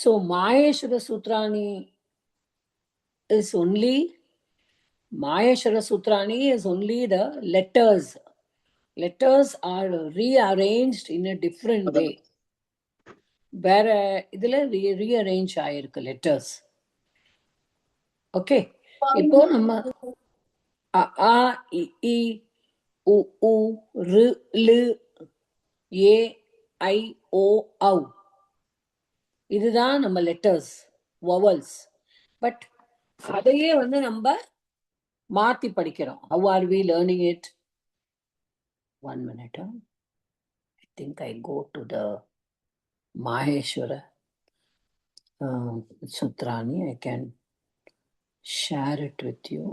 So Maheshwara Sutrani is only the letters. Letters are rearranged in a different way. வேற இதுல rearrange ஆயிருக்கு letters. Okay. இப்போ நம்ம அ ஆ இ ஈ உ ஊ ரு லு ஏ ஐ ஓ ஔ இதுதான் நம்ம லெட்டர்ஸ், வவல்ஸ். பட் அதையே வந்து நம்ம மாத்தி படிக்கிறோம். How are we learning it? 1 minute. I think I go to the Maheshwara Sutrani. I can share it with you.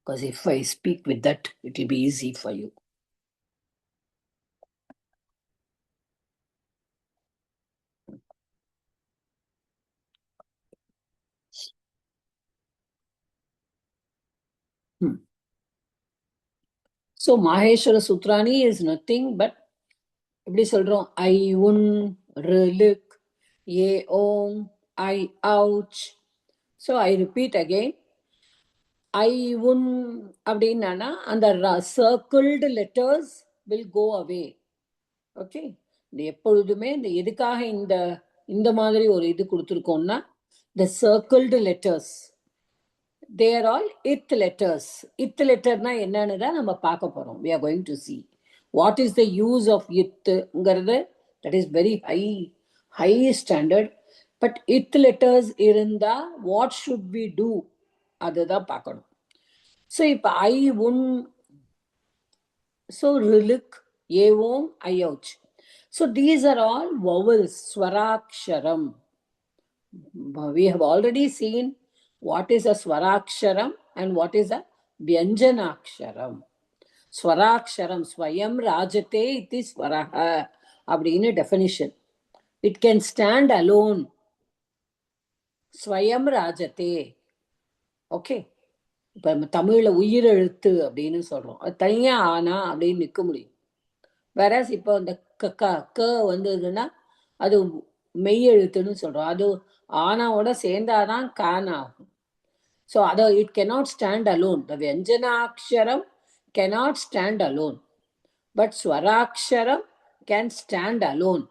Because if I speak with that, it will be easy for you. So Maheshwara Sutrani is nothing but எப்படி சொல்றோம், ஐ உன் ருலுக் ஏ ஓம் ஐ அவுச். So I repeat again. ஐ உன் அப்படின்னா அந்த circled letters will go away. Okay, இந்த எப்பொழுதுமே இந்த எதுக்காக இந்த மாதிரி ஒரு இது கொடுத்துருக்கோம்னா, the circled letters, they are all ith letters. Ith letter na என்னன்னு தான் நம்ம பார்க்க போறோம். We are going to see what is the use of ith ங்கிறது. That is very high standard. But ith letters இருந்தா what should we do அதுதான் பார்க்கணும். So இப்ப ஐ உன், so ரிலுக் ஏ ஓம் ஐ அவுச். So these are all vowels, swaraksharam. We have already seen what is a swaraksharam and what is a vyanjanaksharam. Swaraksharam, swayam rajate iti swaraha அப்படின்னு definition. It can stand alone. Swayam ராஜத்தே. Okay, இப்போ தமிழில் உயிரெழுத்து அப்படின்னு சொல்கிறோம். அது தனியாக ஆனா அப்படின்னு நிற்க முடியும். வேற இப்போ இந்த க வந்ததுன்னா அது மெய்யெழுத்துன்னு சொல்கிறோம். அது ஆனாவோட சேர்ந்தாதான் கான் ஆகும். ஸோ அதை it cannot stand alone. The vyanjanaksharam cannot stand alone. But swaraksharam can stand alone.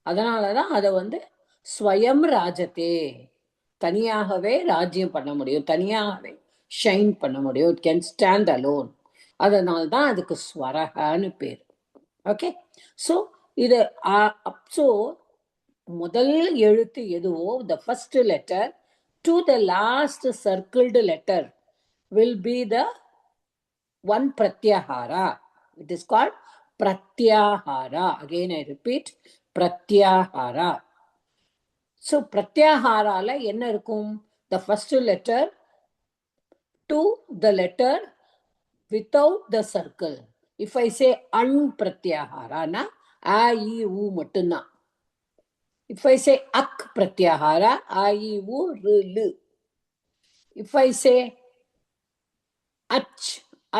அதனால தான் அதை வந்து ஸ்வயம் ராஜத்தே, தனியாகவே ராஜ்யம் பண்ண முடியும், தனியாகவே ஷைன் பண்ண முடியும். It can stand alone. அதனால தான் அதுக்கு ஸ்வரகான்னு பேர். ஓகே, ஸோ இது ஸோ முதல் எழுத்து எதுவோ, the first letter to the last circled letter will be the one பிரத்யாஹாரா. இட் இஸ் கால்ட் பிரத்யாஹாரா. அகெயின் ஐ ரிப்பீட், பிரத்யாஹாரா. ஸோ பிரத்யாஹாரால என்ன இருக்கும்? The first letter to the letter without the circle. If I say அன் பிரத்யாஹாரானா ஆ இ ஊ மட்டும்தான். இஃப் ஐ சே அக் பிரத்யாஹாரா ஆ இ ஊ ரு லு. இஃப் ஐ சே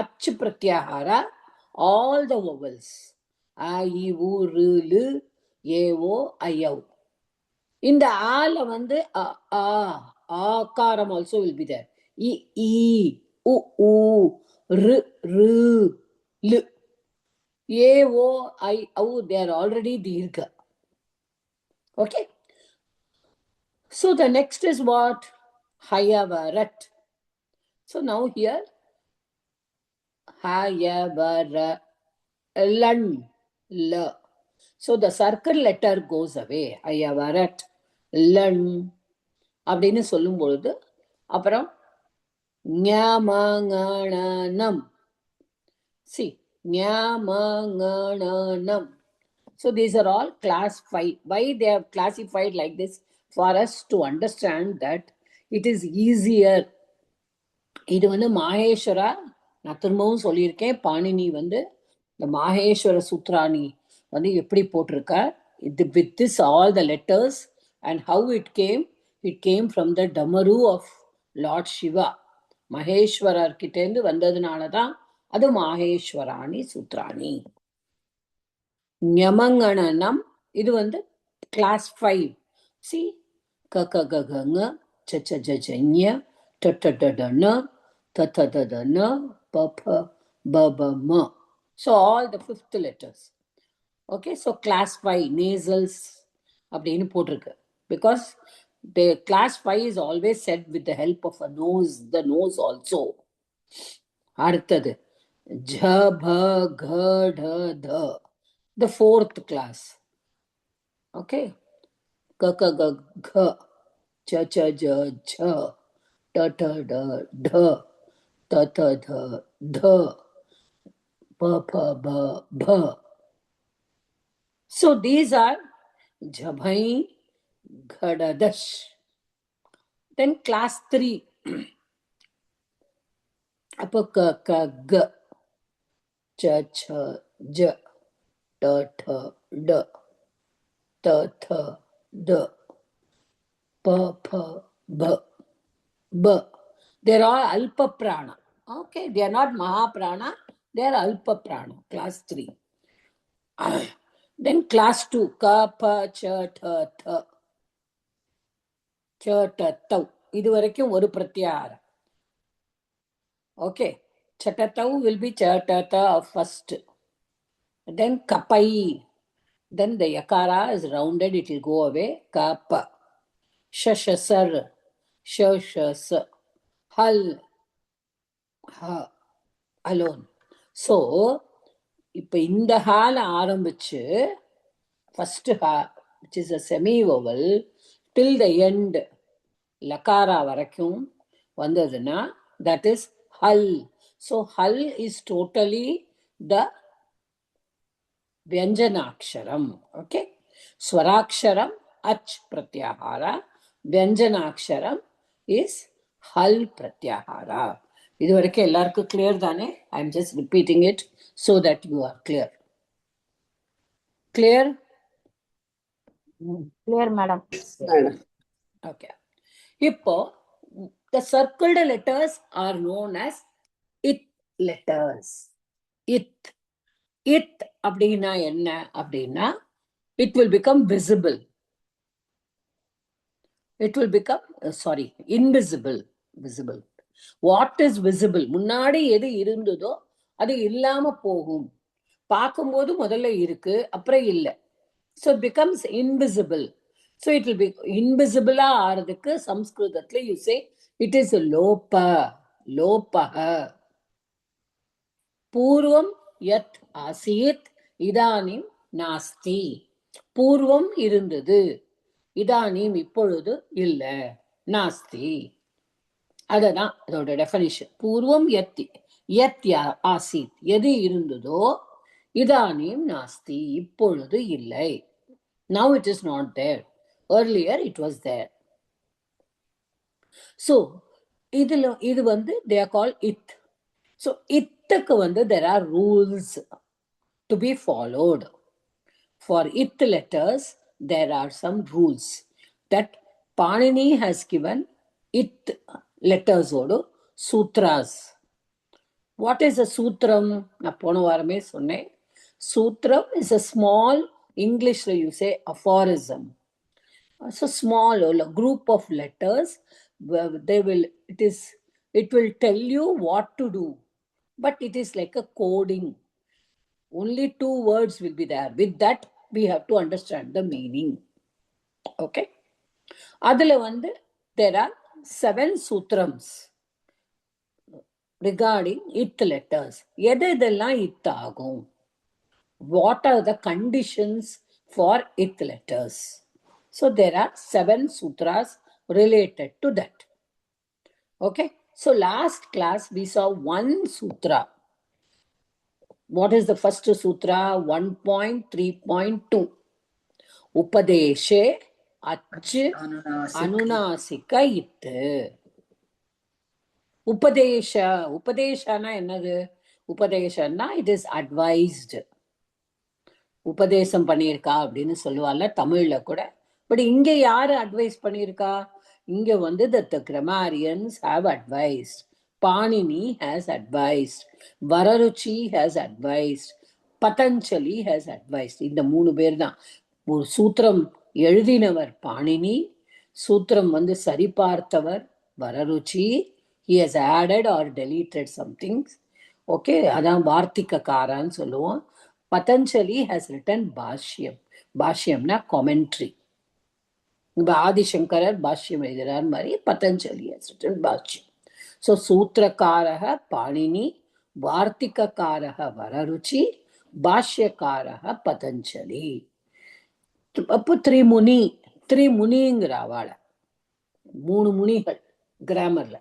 அச் பிரத்யாஹாரா all the vowels ஆ இ ஊ ரு லு ஏ ஓ ஐ ஔ. இந்த ஆல வந்து ஆகாரம் also will be there. இ ஈ உ ஊ ரு ரு லு ஏ ஓ ஐ ஔ, they are already தீர்க்க. Okay, so the next is what? Hayavarat. So now here Hayavara lan la. So the circle letter goes away. Hayavarat lan அப்படின்னு சொல்லும் பொழுது அப்புறம் ஞாமங்கணனம். See, ஞாமங்கணனம். So these are all class 5. Why they have classified like this? For us to understand that it is easier. இது வந்து மாஹேஸ்வரா, நான் திரும்பவும் சொல்லியிருக்கேன், பாணினி வந்து இந்த மாஹேஸ்வர சூத்ராணி வந்து எப்படி போட்டிருக்கார், இது with this all the letters and how it came from the Damaru of Lord Shiva. Maheswarar கிட்டேருந்து வந்ததுனால தான் அது மாஹேஸ்வராணி சூத்ராணி. ஞமங்கணனம் இது வந்து கிளாஸ் 5. சி க க க க ங ச ச ஜ ஜ ஞ ட ட ட ட ந த த த த ந ப ப ப ப ம. So all the fifth letters. Okay, so class 5 nasals அப்படின்னு போட்டிருக்கு. Because the class 5 is always said with the help of a nose, the nose also. அடுத்தது ஜ ப க ட த, the fourth class. Okay, க க க க च च ज झ ट ट ड ढ त त ध ध प प ब भ. So these are Jabhai Ghadadash. Then class 3. Apa ka ka g cha cha j ta tha d ta tha d pa pha bha b. They're all alpa prana. Okay, they are not maha prana, they are alpa prana. Class 3. Then class 2 ka pa cha tha tha cha ta tau. இது வரைக்கும் ஒரு பிரத்யாரம். Okay, chatatau will be chatata first. Then kapai. Then the yakara is rounded, it will go away. Kapa. Shashasar. Shashas. Hal. Ha. Alone. So, இப்போ இந்த ஹால ஆரம்பிச்சு first ha, which is a semi-vowel, till the end, lakara வரைக்கும் வந்ததுன்னா, that is hal. So, hal is totally the Vyanjanaksharam. Okay? Swaraksharam, ach pratyahara. Vyanjanaksharam is hal pratyahara. இது வரைக்கும் எல்லாருக்கும் clear தானே? I am just repeating it so that you are clear. Clear? Clear, madam. Okay. இப்போ the circled letters are known as it letters. It. It அப்படின்னா என்ன அப்படின்னா it will become visible. It will become invisible. Visible. What is visible? முன்னாடி எது இருந்ததோ அது இல்லாம போகும். பார்க்கும்போது முதல்ல இருக்கு அப்புறம் இல்லை. So it becomes invisible. So it will be invisible ஆறதுக்கு சம்ஸ்கிருதத்துல you say it is lopa. Lopaha. பூர்வம் யத் ஆசீத் இதானிம் நாஸ்தி. பூர்வம் இருந்தது, இதானிம் இப்பொழுது இல்ல, நாஸ்தி. அததான் அதோட டெஃபினிஷன். பூர்வம் யத் யத் ஆசீத் எது இருந்ததோ, இதானிம் நாஸ்தி இப்பொழுது இல்லை. Now it is not there. Earlier it was there. So இது வந்து they are called it. So itக்கு வந்து there are rules to be followed. For it letters there are some rules that Panini has given it letters odu sutras. What is a sutram? Na pona varame sonne. Sutram is a small, English you say aphorism. So small a group of letters, it will tell you what to do, but it is like a coding. Only 2 words will be there. With that we have to understand the meaning. Okay, adula vandu there are 7 sutrams regarding it letters. Edella it agum? What are the conditions for it letters? So there are 7 sutras related to that. Okay, so last class we saw 1 sutra. What is the first sutra? 1.3.2. Upadeshe ach anunasika it. Upadeshana என்னது? உபதேசம்னா it is advised. உபதேசம் பண்ணியிருக்கா அப்படின்னு சொல்லுவாள்ல தமிழ்ல கூட. But இங்க யாரு advice பண்ணியிருக்கா? இங்க வந்து the grammarians have advised. Panini has advised, Vararuchi has advised, Patanjali has advised. இந்த 3 பேர் தான். ஒரு சூத்திரம் எழுதினவர் பாணினி, சூத்திரம் வந்து சரிபார்த்தவர் வரருச்சி. He has added or deleted some things. Okay, அதான் வார்த்திகக்காரன்னு சொல்லுவோம். Patanjali has written Bhashyam. பாஷ்யம்னா commentary. இப்ப ஆதிசங்கரர் பாஷ்யம் எழுதுறார் மாதிரி பதஞ்சலி has written பாஷ்யம். ஸோ சூத்திரக்காரக பாணினி, வார்த்திகக்காரக வரருச்சி, பாஷ்யக்காரக பதஞ்சலி. அப்போ திரிமுனிங்கிற அவள 3 முனிகள் கிராமர்ல.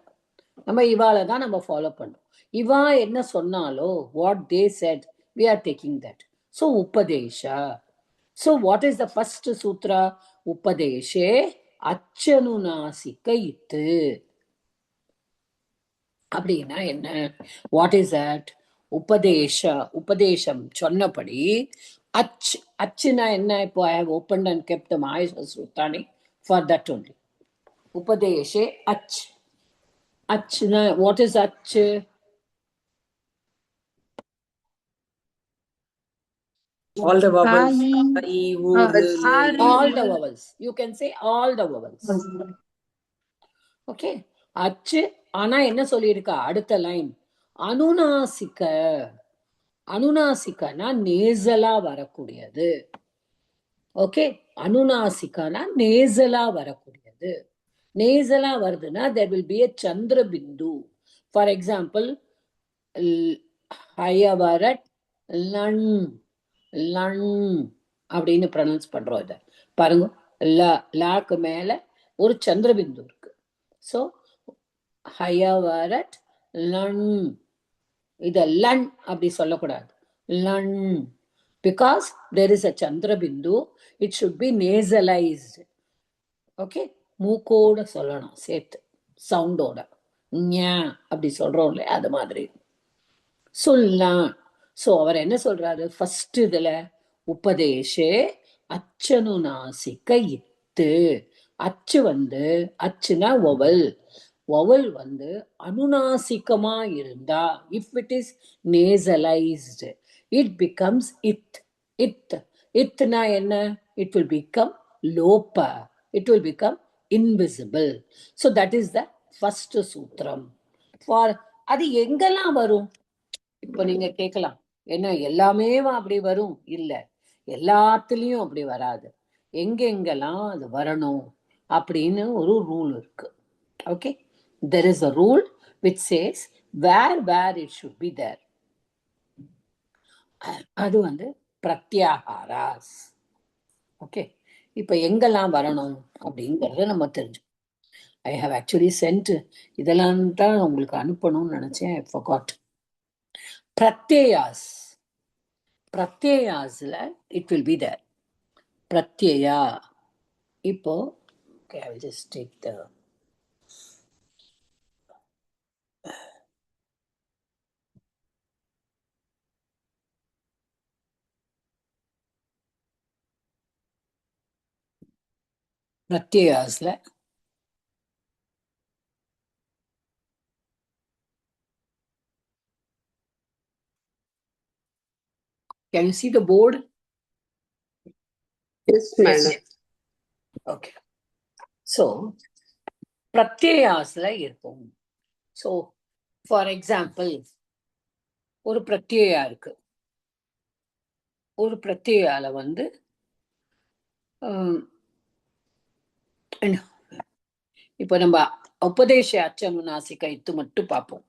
நம்ம இவாளை தான் நம்ம ஃபாலோ பண்ணோம். இவா என்ன சொன்னாலோ, what they said, we are taking that. So உபதேஷா. So what is the first sutra? உபதேஷே அச்சனுநாசிக இத்து. அப்படின்னா என்ன? What is that? உபதேசம் சொன்னபடி அச்சுனா என்ன? இப்போ I have opened and kept the மாயசூத்தானி ஃபார் தட் ஒன்லி. உபதேஷே அச்சுனா வாட் இஸ் அச்சு? All the vowels. All the vowels. You can say all the vowels. Okay. அச்சு. ஆனா என்ன சொல்லியிருக்கா அடுத்த லைன்? அனுநாசிக. அனுநாசிகனா நேசலா வரக்கூடியது. ஓகே, அனுநாசிகனா நேசலா வரக்கூடியது. நேசலா வருதுன்னா there will be a சந்திர பிந்து. ஃபார் எக்ஸாம்பிள், ஹயவரட் லன் லன் அப்படின்னு ப்ரொனவுன்ஸ் பண்றோம். இதை பாருங்க, லாக்கு மேல ஒரு சந்திர பிந்து இருக்கு. ஸோ ஹயவரட் லன், இத லன் அப்படி சொல்லக்கூடாது. லன், பிகாஸ் there is a சந்திர பிந்து, it should be nasalized. Okay, மூக்கோட சொல்லணும் சேர்த்து, சவுண்டோட. அப்படி சொல்றோம் இல்லையா, அது மாதிரி சொல்லலாம். ஸோ அவர் என்ன சொல்றாரு ஃபர்ஸ்ட் இதுல? உபதேஷே அச்சனுநாசிக இத்து. அச்சு வந்து, அச்சுனா ஒவல். ஒவல் வந்து அனுநாசிகமா இருந்தா, if it is nasalised, it becomes இத். இத் இத்னா என்ன? இட் வில் பிகம் லோப, it will become invisible. So that is the first சூத்திரம். ஃபார் அது எங்கெல்லாம் வரும்? இப்போ நீங்க கேட்கலாம், என்ன எல்லாமே அப்படி வரும்? இல்ல, எல்லாத்துலயும் அப்படி வராது. எங்கெங்கெல்லாம் அது வரணும் அப்படின்னு ஒரு ரூல் இருக்கு. Okay, there is a rule which says where it should be there. அது வந்து பிரத்யாகாராஸ். ஓகே, இப்ப எங்கெல்லாம் வரணும் அப்படிங்கறத நம்ம தெரிஞ்சு. ஐ ஹவ் ஆக்சுவலி சென்ட், இதெல்லாம் தான் உங்களுக்கு அனுப்பணும்னு நினைச்சேன். ஐ forgot. பிரத்யயாஸ். பிரத்யயாஸ்ல it will be there. பிரத்யயா. இப்போ okay, I will just take the பிரத்யயாஸ்ல can you see the board? Yes, madam. Okay. So பிரத்யயாஸ்ல இருக்கும். So for example, ஒரு பிரத்யயா இருக்கு. ஒரு பிரத்யயால வந்து இப்போ நம்ம உபதேச அச்சனுநாசிக இத்து மட்டும் பார்ப்போம்.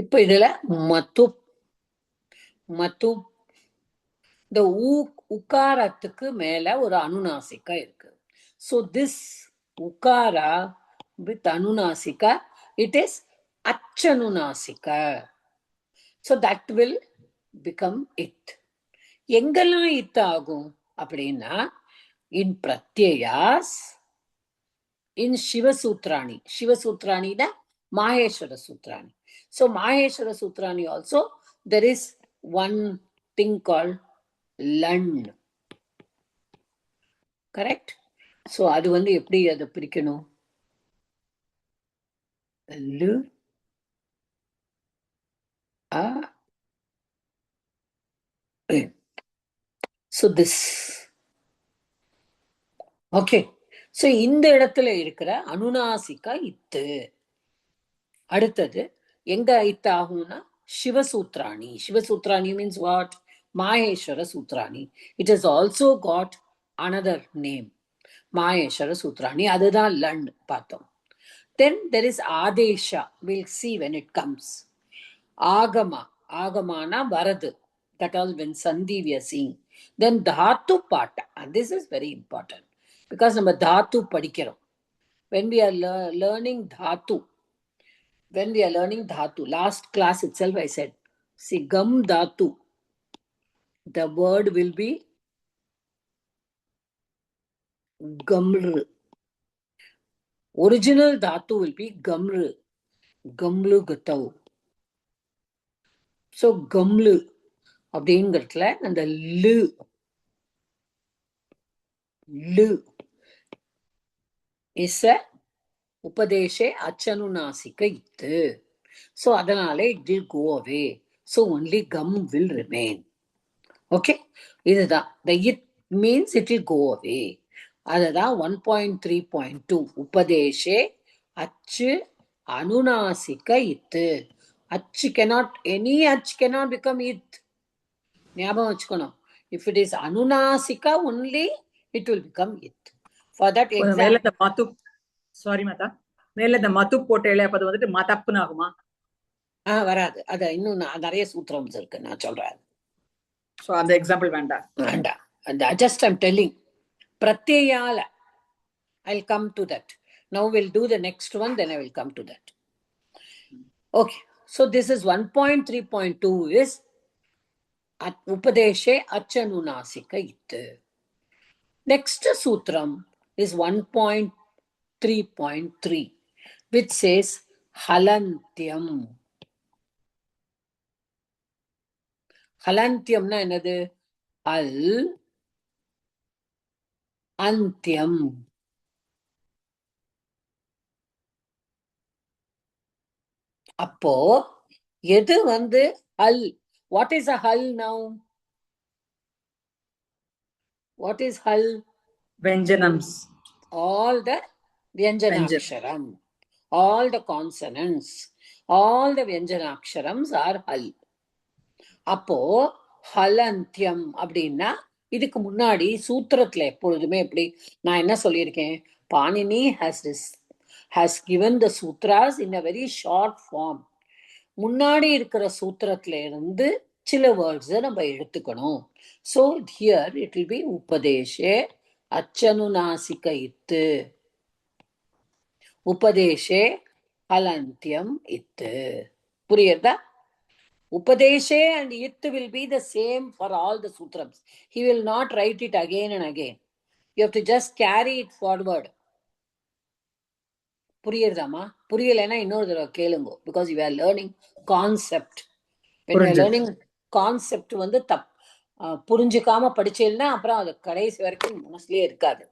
இப்ப இதுல மத்து மத்து இந்த உக்காரத்துக்கு மேல ஒரு அனுநாசிகா இருக்கு. So this ukara with anunasika, it is achanunasika. So that will become it. எங்கெல்லாம் it ஆகும் அப்படின்னா, in pratyayas, in Shiva Sutrani. Shiva Sutrani da Maheshwara Sutrani. So Maheshwara Sutrani also, there is one thing called Land. Correct? So அது வந்து எப்படி அதை பிரிக்கணும்? L A N. So this. Okay. So இந்த இடத்துல இருக்கிற அனுநாசிகா இத்து. அடுத்தது எங்க இத்து ஆகும்னா சிவசூத்ராணி. சிவசூத்ராணி means what? Maheshwara Sutrani. It has also got another name. Maheshwara Sutrani. அதுதான் லண்ட் பார்த்தோம். Then there is Adesha. We'll see when it comes. Agama. Agamana Varadu. That all when Sandhi we are seeing. Then Dhatu Pata. And this is very important. Because நம்ம Dhatu படிக்கிறோம். When we are learning Dhatu. When we are learning Dhatu. Last class itself I said. See, Gam Dhatu. The word will be Gamr. Original Dhatu will be Gamr. Gamlu Gatau. So Gamlu அப்படிங்கிறதுல அந்த லு is உபதேசே அச்சனுநாசிக இத்து. So அதனால it will go away. So only gum will remain. Okay? இதுதான். The it means it will go away. அதுதான் 1.3.2. உபதேசே அச்சு அனுநாசிக இத்து. அச்சு cannot, any அச்சு cannot become it. ஞாபகம் வச்சுக்கணும். If it is anunasika only, it will become it. For that example. மேல இந்த மத்து, சாரி மாதா, மேல இந்த மத்து போட்டேல அப்ப அது வந்துட்டு மதப்புன்னு ஆகுமா? வராது. அது இன்னும் நிறைய சூத்திரம் இருக்கு, நான் சொல்றேன். சோ அந்த எக்ஸாம்பிள் வேண்டாம். Just I'm telling. Pratyayala. I'll come to that. Now we'll do the next one, then I will come to that. Okay. So this is 1.3.2 is Upadeshe Achanunasika Itte. Next sutram is 1.3.3, which says Halantyam. Halantyamna enadu? Al Antyam. அப்போ எது வந்து ஹல்? What is a hull now? What is hull? Vyanjanams. All the Vyanjanaksharam. All the consonants. All the Vyanjanakshārams are hull. அப்போ ஹலந்தியம் அப்படின்னா இதுக்கு முன்னாடி சூத்திரத்துல எப்பொழுதுமே எப்படி நான் என்ன சொல்லியிருக்கேன்? Panini has given the sutras in a very short form. முன்னாடி இருக்கிற சூத்திரத்துல இருந்து சில வேர்ட்ஸ் நம்ம எடுத்துக்கணும். So here it will be உபதேசே அச்சனுநாசிக இத்து. உபதேசே ஹலந்தியம் இத்து. புரியுதா? Upadeshe and it will be the same for all the sutrams. He will not write it again and again. You have to just carry it forward. புரியுறதாமா? புரியலைன்னா இன்னொரு தடவை கேளுங்க. Because you are learning concept. When you are learning concept வந்து புரிஞ்சுக்காம படிச்சேன்னா அப்புறம் அது கடைசி வரைக்கும் மனசுலயே இருக்காது.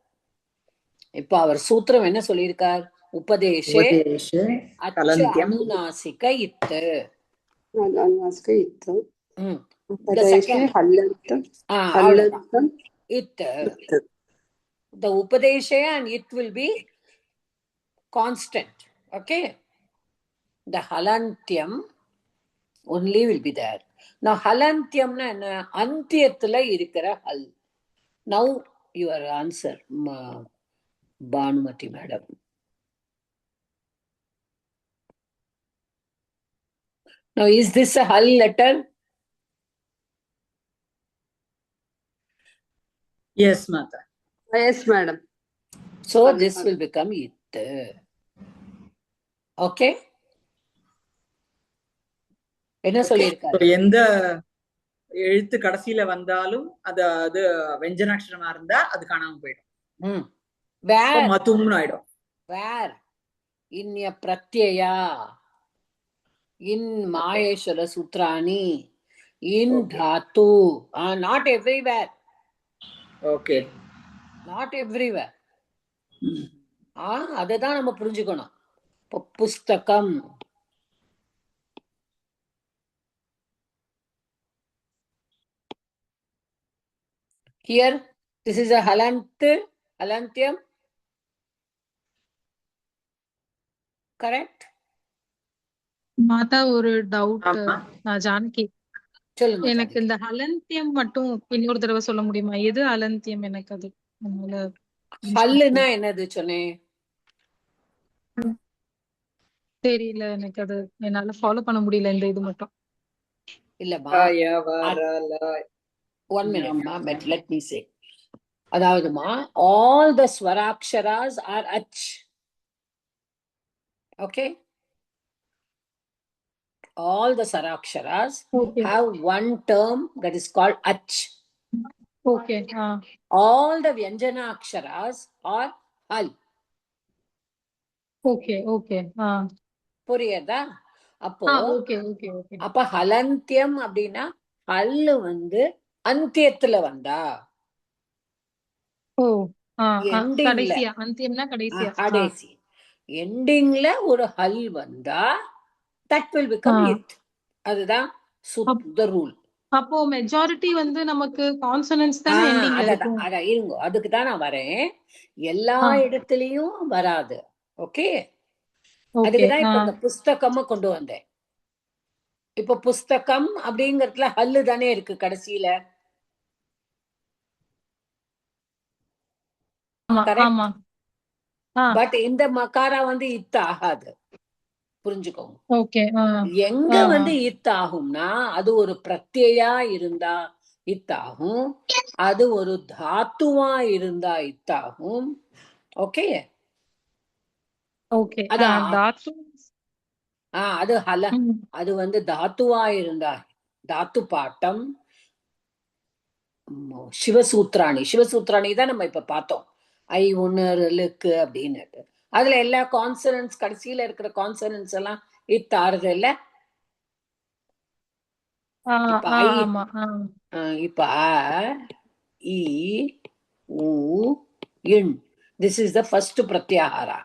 இப்ப அவர் சூத்திரம் என்ன சொல்லியிருக்கார்? உபதேசே அனுநாசிக இத்து. The Upadesha and it will be constant. Okay? The Halantyam only will be there. Now Halantyam na Antyathula irukira hal. Now your answer, Bhanumati madam. Now is this a hal letter? Yes, Mata. Yes, madam. So this will become it. Okay? என்ன சொல்லியிருக்காரு? எந்த எழுத்து கடைசியில வந்தாலும் அது வெஞ்சனாட்சரமா இருந்தா அது காணாம போயிடும். Where? மத்தும்னு ஆயிடும். Where? In a pratyaya. in Maheshwara Sutrani, in Okay. Dhatu. Not everywhere. Okay. Not everywhere. அதுதான் நம்ம புரிஞ்சுக்கணும். இப்போ புஸ்தகம், here this is a halantyam, correct? மாதா ஒரு டவுட் ஆமா. ஜானகி சொல்லுங்க எனக்கு ஜானகி. இந்த அலந்தியம் மட்டும் இன்னொரு தடவை சொல்ல முடியுமா? எது அலந்தியம்? எனக்கு அது அதனால ஹல்லுனா என்னது சொன்னேன்? தெரியல, எனக்கு அது என்னால ஃபாலோ பண்ண முடியல இந்த இது மட்டும். இல்லம்மா, அயவரல. 1 minute ma, but let me say. அதாவதுமா, all the swaraksharas are ach. Okay? All the swaraksharas Okay. have one term that is called ach. Okay. All the vyanjana aksharas are hal. Okay. Okay. புரியுதா? அப்போ Okay. Okay. Okay. அப்ப ஹலந்தியம் அப்படின்னா ஹல்லு வந்து அந்தியத்துல வந்தா, ஓ எண்டிங்ல, கடைசியா அந்தியம்னா கடைசியா. கடைசி எண்டிங்ல ஒரு ஹல் வந்தா that will become it. அதுதான் the rule. அப்போ மெஜாரிட்டி வந்து நமக்கு கான்சனன்ட்ஸ் தானே எண்டிங்ல இருக்கும். அதான் இருங்க, அதுக்கு தான் நான் வரேன். எல்லா இடத்துலயும் வராது. ஓகே, அதுக்குதான் இப்ப இந்த புஸ்தகமும் கொண்டு வந்தேன். இப்ப புஸ்தகம் அப்படிங்கறதுல ஹல்லு தானே இருக்கு கடைசியில. பட் இந்த மகாரா வந்து இத்து ஆகாது, புரிஞ்சுக்கோங்க. எங்க வந்து இத்து ஆகும்னா அது ஒரு பிரத்யா இருந்தா இத்தாகும், அது ஒரு தாத்துவா இருந்தா இத்தாகும். ஓகே, அது ஹல, அது வந்து தாத்துவா இருந்தா தாத்து பாட்டம். சிவசூத்ராணி தான் நம்ம இப்ப பார்த்தோம், ஐ உணர்லுக்கு அப்படின்னு. அதுல எல்லா கான்சனன்ஸ் கடைசியில இருக்கிற கான்சனன்ஸ் எல்லாம் இத்தாருது இல்ல. இப்ப இ உ இன், this is the first pratyahara.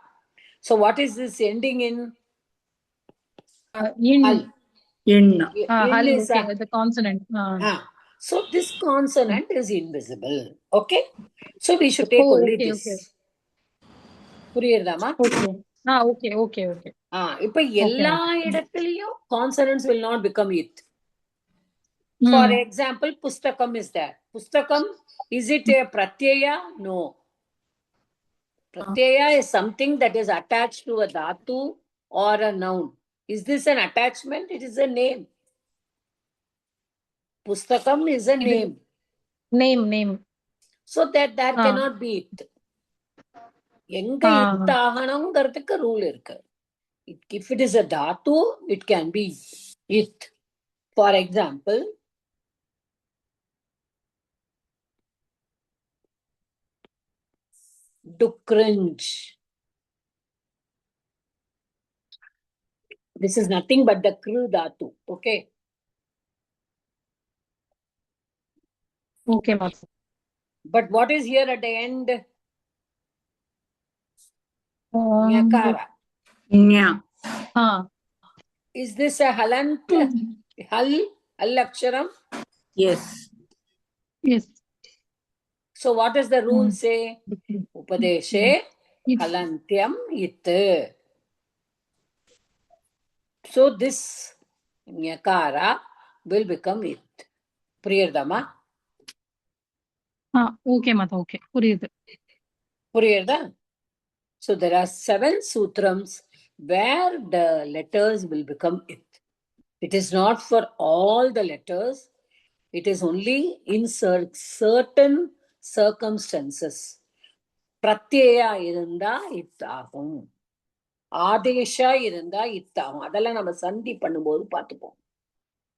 So what is this ending in? In is the consonant. So this consonant is invisible. Okay, so we should take only this. புரியுதாமா? Okay. இப்ப எல்லா இடத்துலயும் consonants will not become it. For example, pustakam is there. Pustakam, is it a pratyaya? No. Pratyaya is something that is attached to a dhatu or a noun. Is this an attachment? It is a name. Pustakam is a name. Name. So that there cannot be it. எங்க it ஆகணும்ங்கிறதுக்கு rule இருக்கு. If it is a dhatu, it can be it. For example, to cringe. This is nothing but the kru dhatu. Okay. Okay, but what is here at the end? Nyakara. Is this a halant? Hal aksharam? Yes. So what does the rule say? Upadeshe halantyam it. So this nyakara will become it. Priyardama? Okay, Mata. Okay. Puriyarda? So there are 7 sutrams where the letters will become it. It is not for all the letters. It is only in certain circumstances. Pratyaya irunda ittagum. Adesha irunda ittagum. அதெல்லாம் நம்ம சந்தி பண்ணும்போது பார்த்துப்போம்.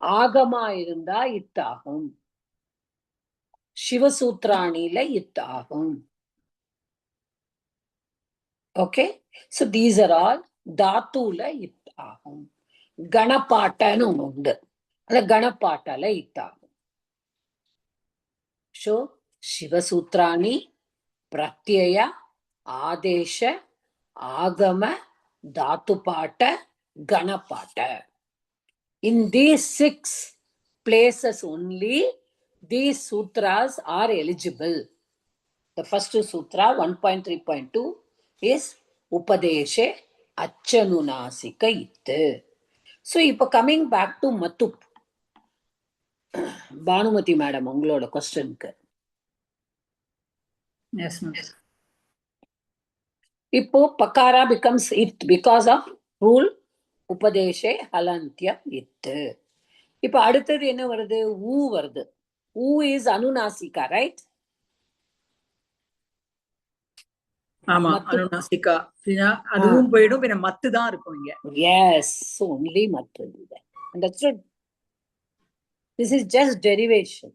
ஆகமா இருந்தா இத்தாகும். சிவசூத்ராணில இத்தாகும். Okay, so these are all dhatula ittahum. கணப்பாட்டன்னு ஒண்ணு உண்டு. அந்த கணப்பாட்டால இத்தாகும். So சிவசூத்ராணி பிரத்யய ஆதேಶ ஆகம தாத்துபாட்ட கணப்பாட்ட. In these 6 places only these sutras are eligible. The first sutra 1.3.2 is Upadeshe Achanunasika Itte. So இப்போ coming back to Matup. Bhanumathi madam உங்களோட கொஸ்டினுக்கு எஸ் மேம். இப்போ பக்காரா becomes it because of rule உபதேசே ஹலந்தியம் இத்து. இப்ப அடுத்தது என்ன வருது? ஊ வருது. ஊ இஸ் அனுநாசிகா, ரைட்? ஆமா, அனுநாசிகா. அதுவும் போயிடும், பின்ன மத்து தான் இருக்கும் இங்க. எஸ், only மத்து. Understood? This is just derivation.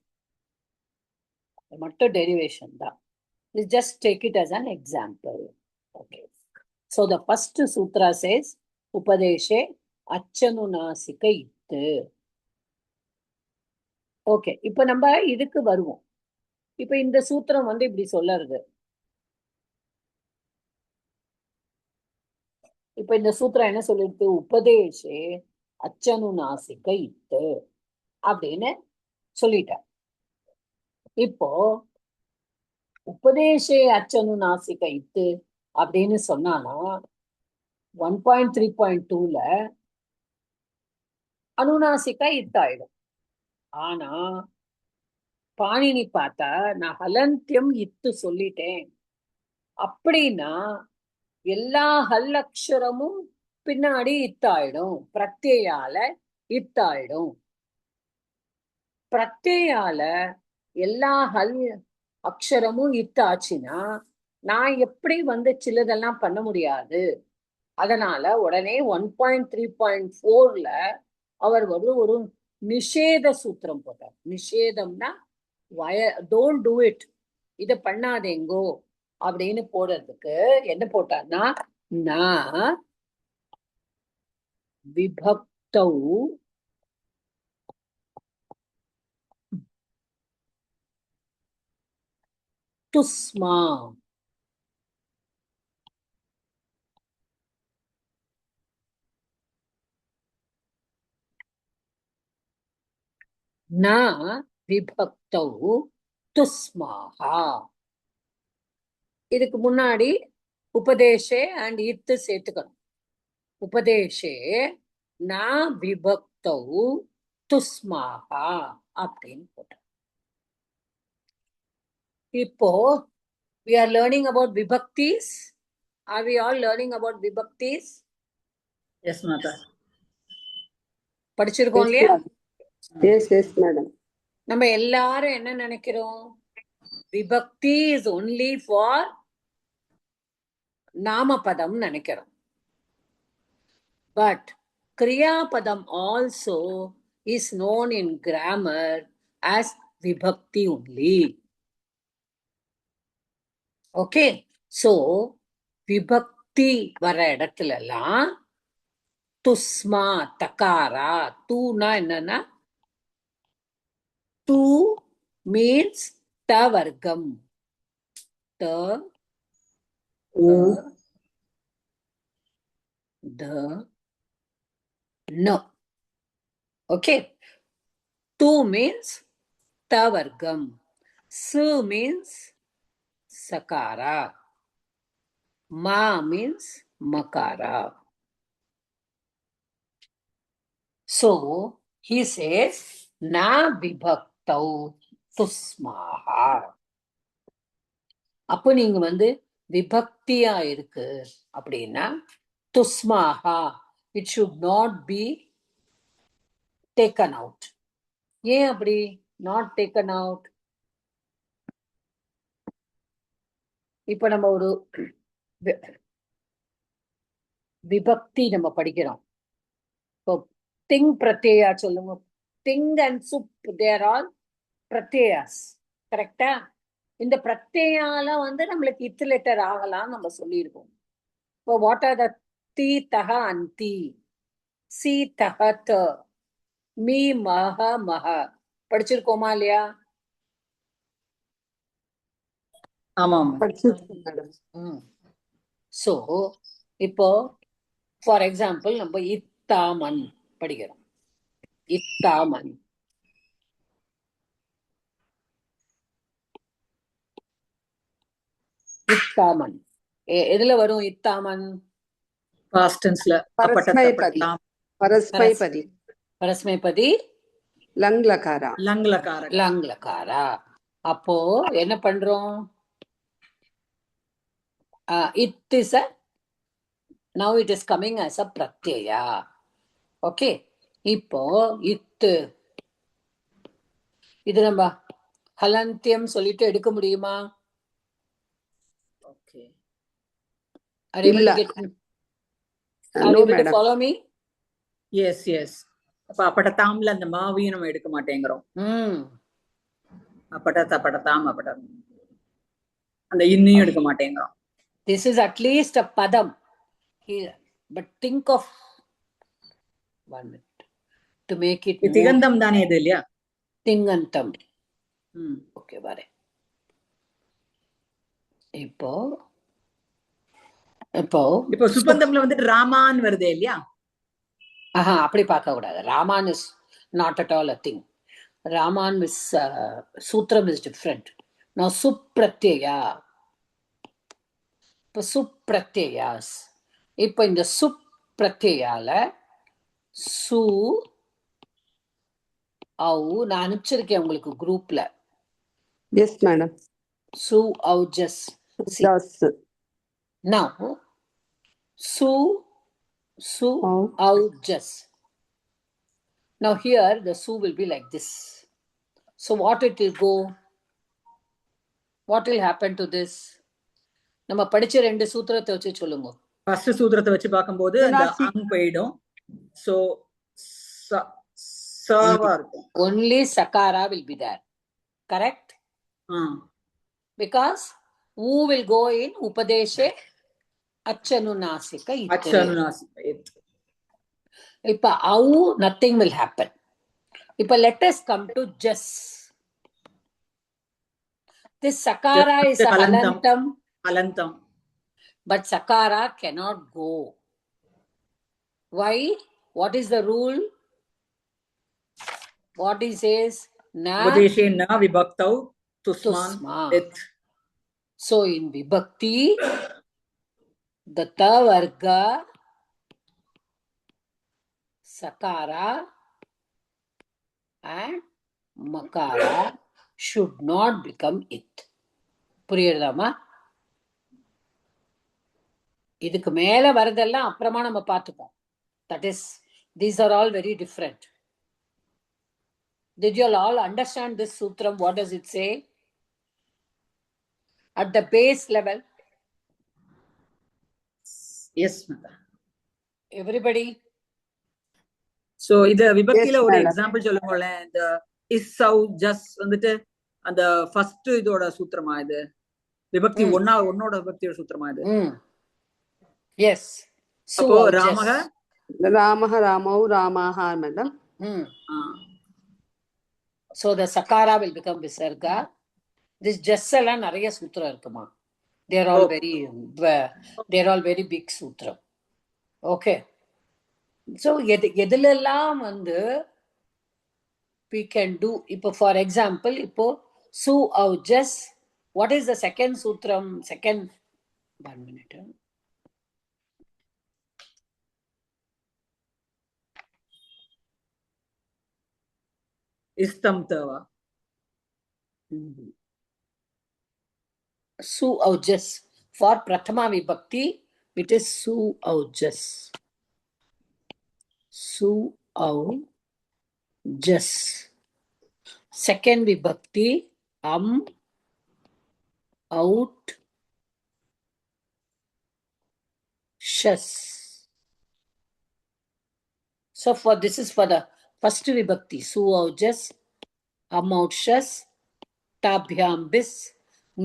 மட்டும் derivation தான். Just take it as an example. Okay. So the first sutra says உபதேசே அச்சனுநாசிக இத்து. ஓகே, இப்ப நம்ம இதுக்கு வருவோம். இப்ப இந்த சூத்திரம் வந்து இப்படி சொல்லறது. இப்ப இந்த சூத்திரம் என்ன சொல்லிருக்கு? உபதேசே அச்சனுநாசிக இத்து அப்படின்னு சொல்லிட்டார். இப்போ உபதேசே அச்சனுநாசிக இத்து அப்படின்னு சொன்னானா 1.3.2ல அனுநாசிகா இத்தாயிடும். ஆனா பாணினி பார்த்தா நான் ஹலந்தியம் இத்து சொல்லிட்டேன் அப்படின்னா எல்லா ஹல்லக்ஷரமும் பின்னாடி இத்தாயிடும், பிரத்யால இத்தாயிடும். பிரத்யால எல்லா ஹல் அக்ஷரமும் இத்தாச்சுன்னா நான் எப்படி வந்து சிலதெல்லாம் பண்ண முடியாது. அதனால உடனே 1.3.4ல அவர் வந்து ஒரு நிஷேத சூத்திரம் போட்டார். நிஷேதம்னா டோன்ட் டூ இட், இத பண்ணாதேங்கோ அப்படின்னு போடுறதுக்கு என்ன போட்டார்னா, நான் விபக்தௌ துஸ்மா ந விபக்தௌ துஸ்மாஹா. இதுக்கு முன்னாடி உபதேசே அண்ட் இத்து சேர்த்துக்கணும். உபதேசே ந விபக்தௌ துஸ்மாஹா அப்படின்னு போட்டோம். இப்போ we are learning about vibhaktis. Are we all learning about vibhaktis? Yes மாதா. படிச்சிருக்கோம் இல்லையா? Yes, yes, madam. நம்ம எல்லாரும் என்ன நினைக்கிறோம்? விபக்தி is only for நாமபதம் நினைக்கிறோம். But kriyapadam also is known in grammar as vibhakti only. Okay, so vibhakti வர இடத்துல எல்லாம் துஸ்மா தகாரா, தூனா என்னன்னா tu means ta vargam. Ta, the, no. Okay. Tu means ta vargam. Su means sakara. Ma means makara. So he says na vibhaktau tusmaha. அப்போ நீங்க வந்து விபக்தியா இருக்கு அப்படின்னா துஸ்மாஹா, it should not be taken out. ஏன் அப்படி not taken out? இப்ப நம்ம ஒரு விபக்தி நம்ம படிக்கிறோம். இப்போ திங் பிரத்யா சொல்லுங்க. திங் அண்ட் சுப், தேர் ஆல் பிரத்யாஸ். கரெக்டா? இந்த பிரத்யால வந்து நம்மளுக்கு இத்து லெட்டர் ஆகலாம் நம்ம சொல்லியிருக்கோம். இப்போ வாட் ஆர் த தி தக அந்தி? சி தஹத மீ மஹ மஹ படிச்சிருக்கோமா இல்லையா? ஆமாம். படிச்சிருக்கேன் மேடம். சோ இப்போ ஃபார் எக்ஸாம்பிள் நம்ம இத்தாமன் படிக்கிறோம். இத்தாமன் இத்தாமன் எதுல வரும் இத்தாமன்? பாஸ்ட் டென்ஸ்ல பரஸ்மைபதி. பரஸ்மைபதி. பரஸ்மைபதி லங் லகாரா. லங் லகார. லங் லகாரா. அப்போ என்ன பண்றோம்? It is now it is coming as a pratyaya. Okay. இப்போ இத்து இது நம்ம ஹலந்தியம் சொல்லிட்டு எடுக்க முடியுமா? ஓகே. Are you able இல்ல. to get No, are you able to madam. follow me? Yes yes. அப்ப அப்படதாம்ல அந்த மாவையும் நம்ம எடுக்க மாட்டேங்கிறோம். அப்படதாம் அந்த இன்னையும் எடுக்க மாட்டேங்கிறோம். This is at least a padam here, but think of 1 minute to make it more திகந்தம் தானே இது இல்லையா? திங்கந்தம். ஓகே வரேன். இப்போ இப்போ இப்போ சுபந்தம்ல வந்துட்டு ராமான் வருதே இல்லையா? அப்படி பார்க்க கூடாது. ராமான் is not at all a thing. ராமான் இஸ் சூத்திரம் இஸ் டிஃப்ரெண்ட். நான் சுப்ரத்யா. இப்போ சுப்ரத்யாஸ். இப்போ இந்த சுப்ரத்யால சு அவு நான் அனுப்பிச்சிருக்கேன் உங்களுக்கு குரூப்ல. Yes madam. சு அவு just. Now su au just. Now here the su will be like this. So what it will go? What will happen to this? நம்ம படிச்ச ரெண்டு சூத்திரத்தை வச்சு சொல்லுங்க. ஃபர்ஸ்ட் சூத்திரத்தை வச்சு பார்க்கும்போது அந்த அங் போயிடும். சோ சவா இருக்கும். Only sakara will be there. Correct? Because u will go in upadeshe achanunasika. இப்ப au nothing will happen. இப்ப let us come to just. This sakara is a halantam. But sakara cannot go. Why? What is the rule? What he says? Na upadeshe na vibhaktau tusman it. So in vibhakti, the ta varga, sakara and makara should not become it. புரியுறதாமா? இதுக்கு மேல வரதெல்லாம் அப்புறமா நம்ம பார்த்துப்போம். That is, these are all very different. Did you all understand this sutram? What does it say? At the base level? Yes, madam. Everybody? So இது விபக்தியில ஒரு example சொல்லுங்களே. இந்த இஸ் சவ் ஜஸ் வந்துட்டு அந்த ஃபர்ஸ்ட் இதோட சூத்திரமா இது? விபக்தி ஒன்னோட விபக்தியோட சூத்திரமா இது? Yes. அப்போ ராமஹ ராமௌ ராமாஹ madam. So the sakara will become visarga. This just எல்லாம் நிறைய சூத்திரம் இருக்குமா? They are all very big sutram. Okay. So எதுலெல்லாம் வந்து we can do. இப்போ for example, இப்போ su au just. What is the second sutram? Second 1 minute. Istam tava. Su au just. For prathama vibhakti, it is su au just. Su au just. Second vibhakti, out, shas. So for this is for the first vibhakti. Su au just, out, shas, tabhyam bis,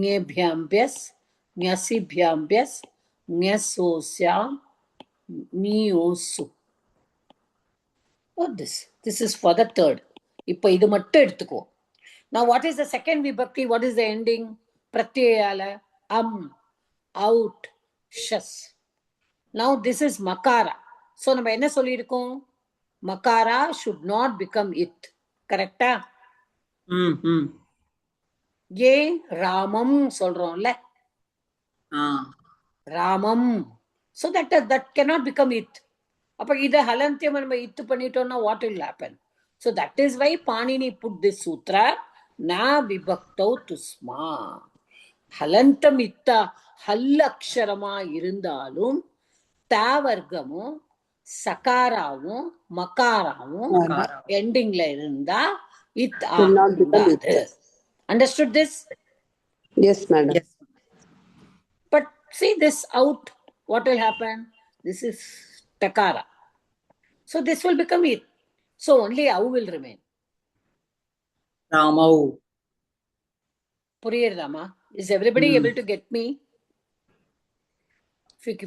nyebhyam byas, nyasibhyam byas, nyasosyam, niosu. What this is for the third. இப்போ இது மட்டும் எடுத்துக்கோ. Now what is the second vibhakti? What is the ending? Pratyayala out shas. Now this is makara. So நம்ம என்ன சொல்லியிருக்கோம்? Makara should not become it. கரெக்டா? ஏன் ராமம் சொல்றோம்ல? ராமம். So that cannot become it. அப்ப இத ஹலந்தியம் நம்ம இத்து பண்ணிட்டோம்னா what will happen? So that is why Panini put this sutra na vibhaktau tusma. ஹலந்தம் இத்தா ஹல் அக்ஷரமா இருந்தாலும் தாவர்க்கமும் சகாராவும் மகாராவும் எண்டிங்ல இருந்தா இத் ஆகாது. Understood this? Yes, madam. Yes. But see this out, what will happen? This is takara. So this will become it. So only au will remain. Ramau. Puriyardama? Is everybody able to get me?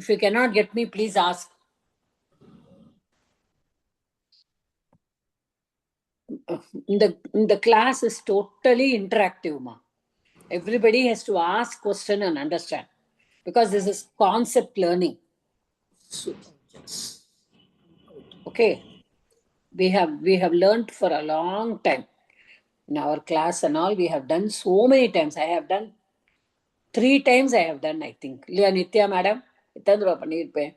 If you cannot get me, please ask. The class is totally interactive, ma. Everybody has to ask question and understand, because this is concept learning. Okay, we have learned for a long time in our class and all. We have done so many times. I have done 3 times. I have done, I think. இல்லையா Nithya madam? எத்தனை தடவை பண்ணியிருப்பேன்?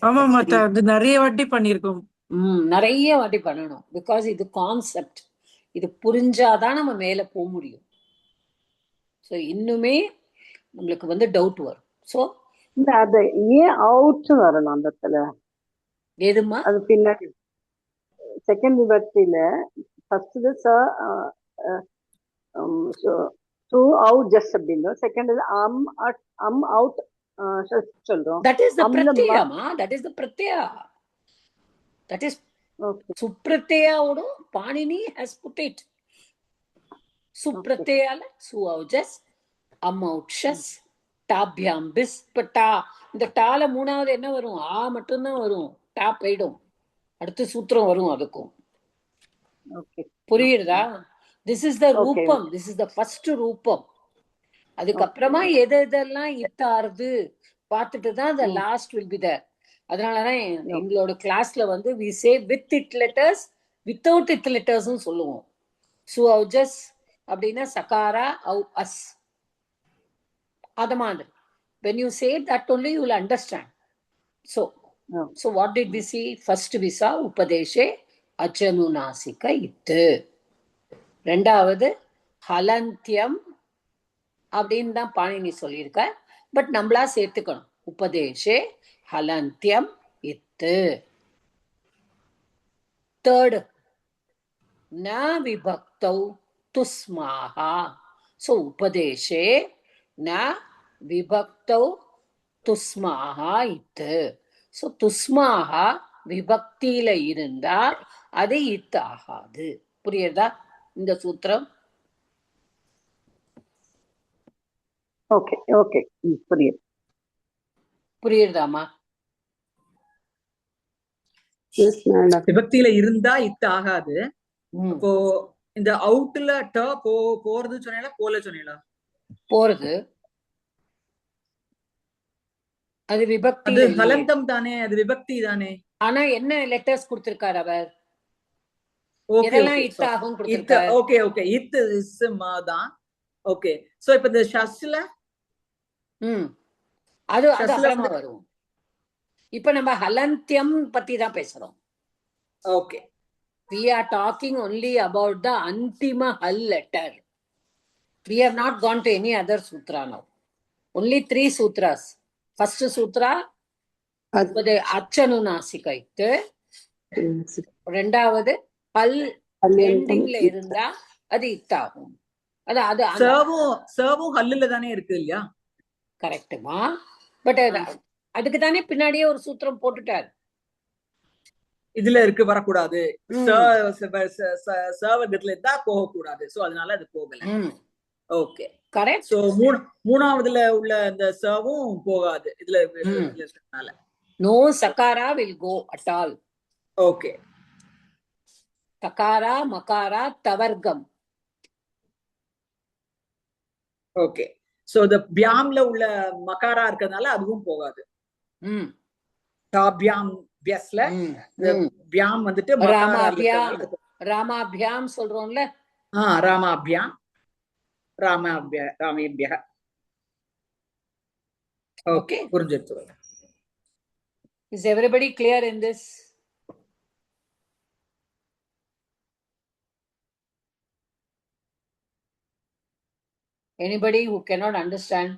ஆமா மாதா, அது நிறைய வாட்டி பண்ணிருக்கோம். நிறைய வாட்டி பண்ணணும். பிகாஸ் இது கான்செப்ட். இது புரிஞ்சாதான் நம்ம மேல போக முடியும். ஸோ இன்னுமே நம்மளுக்கு டவுட் வரும். ஸோ அது ஏன் அவுட் வரணும் அந்த இடத்துல? எதுமா? அது பின்னாடி செகண்ட் விபக்தியில ஃபர்ஸ்ட் டு அவுட் ஜஸ்ட் அப்படின்னு, செகண்ட் அவுட் சொல்றோம். That is the pratyama. That is the pratyaya. That is supratyaya odu Panini has put it. Supratyayala su aujas amauchas tabhyam bis pata. இந்த டால மூணாவது என்ன வரும்? ஆ மட்டும்தான் வரும். டா போயிடும். அடுத்து சூத்திரம் வரும் அதுக்கும். புரியுதா? திஸ் இஸ் த ரூபம். திஸ் இஸ் த ஃபர்ஸ்ட் ரூபம். அதுக்கப்புறமா எதெல்லாம் இத்தாருது பார்த்துட்டு தான் the last will be there. அதனாலதான் எங்களோட கிளாஸ்ல we say with it letters, without it letters சொல்லுவோம். சு அவுஜஸ் அப்படின்னா சகாரா அவு அஸ். அது மாதிரி when you say that only you will understand. So what did we see? First we saw upadeshe achanunasika it. ரெண்டாவது ஹலந்தியம் அப்படின்னு தான் பாணினி சொல்லியிருக்க. பட் நம்மளா சேர்த்துக்கணும். உபதேசே ஹலந்தியம் இத்து. தேர்டு ந விபக்தௌ துஸ்மாஹா. ஸோ உபதேசே ந விபக்தௌ துஸ்மாஹா இத்து. ஸோ துஸ்மாஹா விபக்தியில இருந்தா அது இத்து ஆகாது. புரியுதா இந்த சூத்திரம்? ஓகே ஓகே, புரியுது. புரியுதாமா? விபக்தியில இருந்தா இத்து ஆகாது. இப்போ இந்த அவுட்ல ட போறது சொன்னீங்களா போல சொன்னீங்களா? போறது. அது விபக்தி. அது ஹலந்தம் தானே, அது விபக்தி தானே. ஆனா என்ன லெட்டர்ஸ் கொடுத்திருக்காரு அவர்? இதெல்லாம் இத்து ஆகும் கொடுத்திருக்காரு. ஓகே ஓகே, இத்து இஸ் தான். ஓகே, சோ இப்போ இந்த ஷஸ்ல அது அப்புறமா வரும். இப்ப நம்ம ஹலந்தியம் பத்தி தான் பேசுறோம். Okay, we are talking only about the antima hal letter. We have not gone to any other sutra now. Only 3 sutras. First sutra achanunasika ittu. ரெண்டாவது ஹல் எண்டிங்ல இருந்தா அது இத்தாகும். அது சர்வும் ஹல்லுல தானே இருக்கு இல்லையா? கரெக்ட்டுமா. பட் அதுக்கு தானே பின்னாடியே ஒரு சூத்திரம் போட்டுட்டாரு. இதுல இருக்கு வரக்கூடாது, சர்வகத்துல இருந்தா போக கூடாது. சோ அதனால அது போகல. Okay correct. சோ மூணாவதுல உள்ள அந்த சர்வும் போகாது இதுல இருக்கறதுனால. நோ சகாரா will go at all. Okay Takara, Makara, Tavargam. Okay. So the பியாம்ல உள்ள மகாரா இருக்கறதுனால அதுவும் போகாது. ம் தாபியாம் பியஸ்ல பியாம் வந்துட்டு மகாரா ராமாபியாம் இருக்கறதுனால ராமாபியாம் சொல்றோம்ல. ராமாபியாம் ராமேபிய. ஓகே, புரிஞ்சிருச்சு. Is everybody clear in this? Anybody who cannot understand?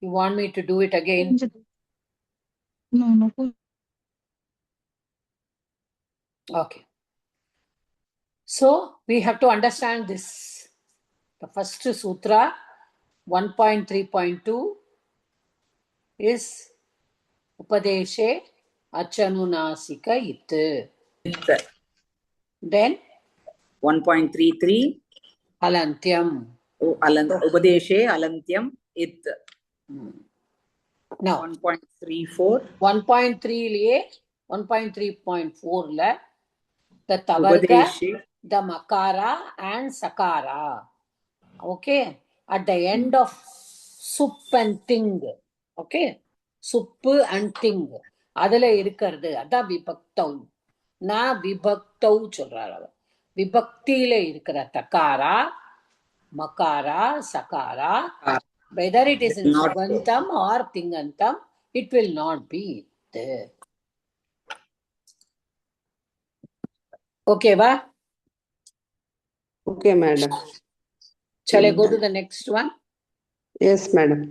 You want me to do it again? No. Okay. So we have to understand this. The first sutra, 1.3.2, is Upadeshe Achanunasika It. Then 1.33 Alantyam. உபதேசே அலந்தியம் இத். Now 1.34 1.3 1.3.4 la the Tavarga, உபதேசே the Makara and Sakara. Okay, at the end of sup and ting. Okay, sup and ting adala irukkaradu adha vibhaktau. Na vibhaktau சொல்றாரு. விபக்தியில இருக்கிற தகாரா, மகாரா, Sahara, whether it is in சுபந்தம் or திங்கந்தம், it will not be there. Okay va? Okay, madam. Shall I go to the next one? Yes, madam.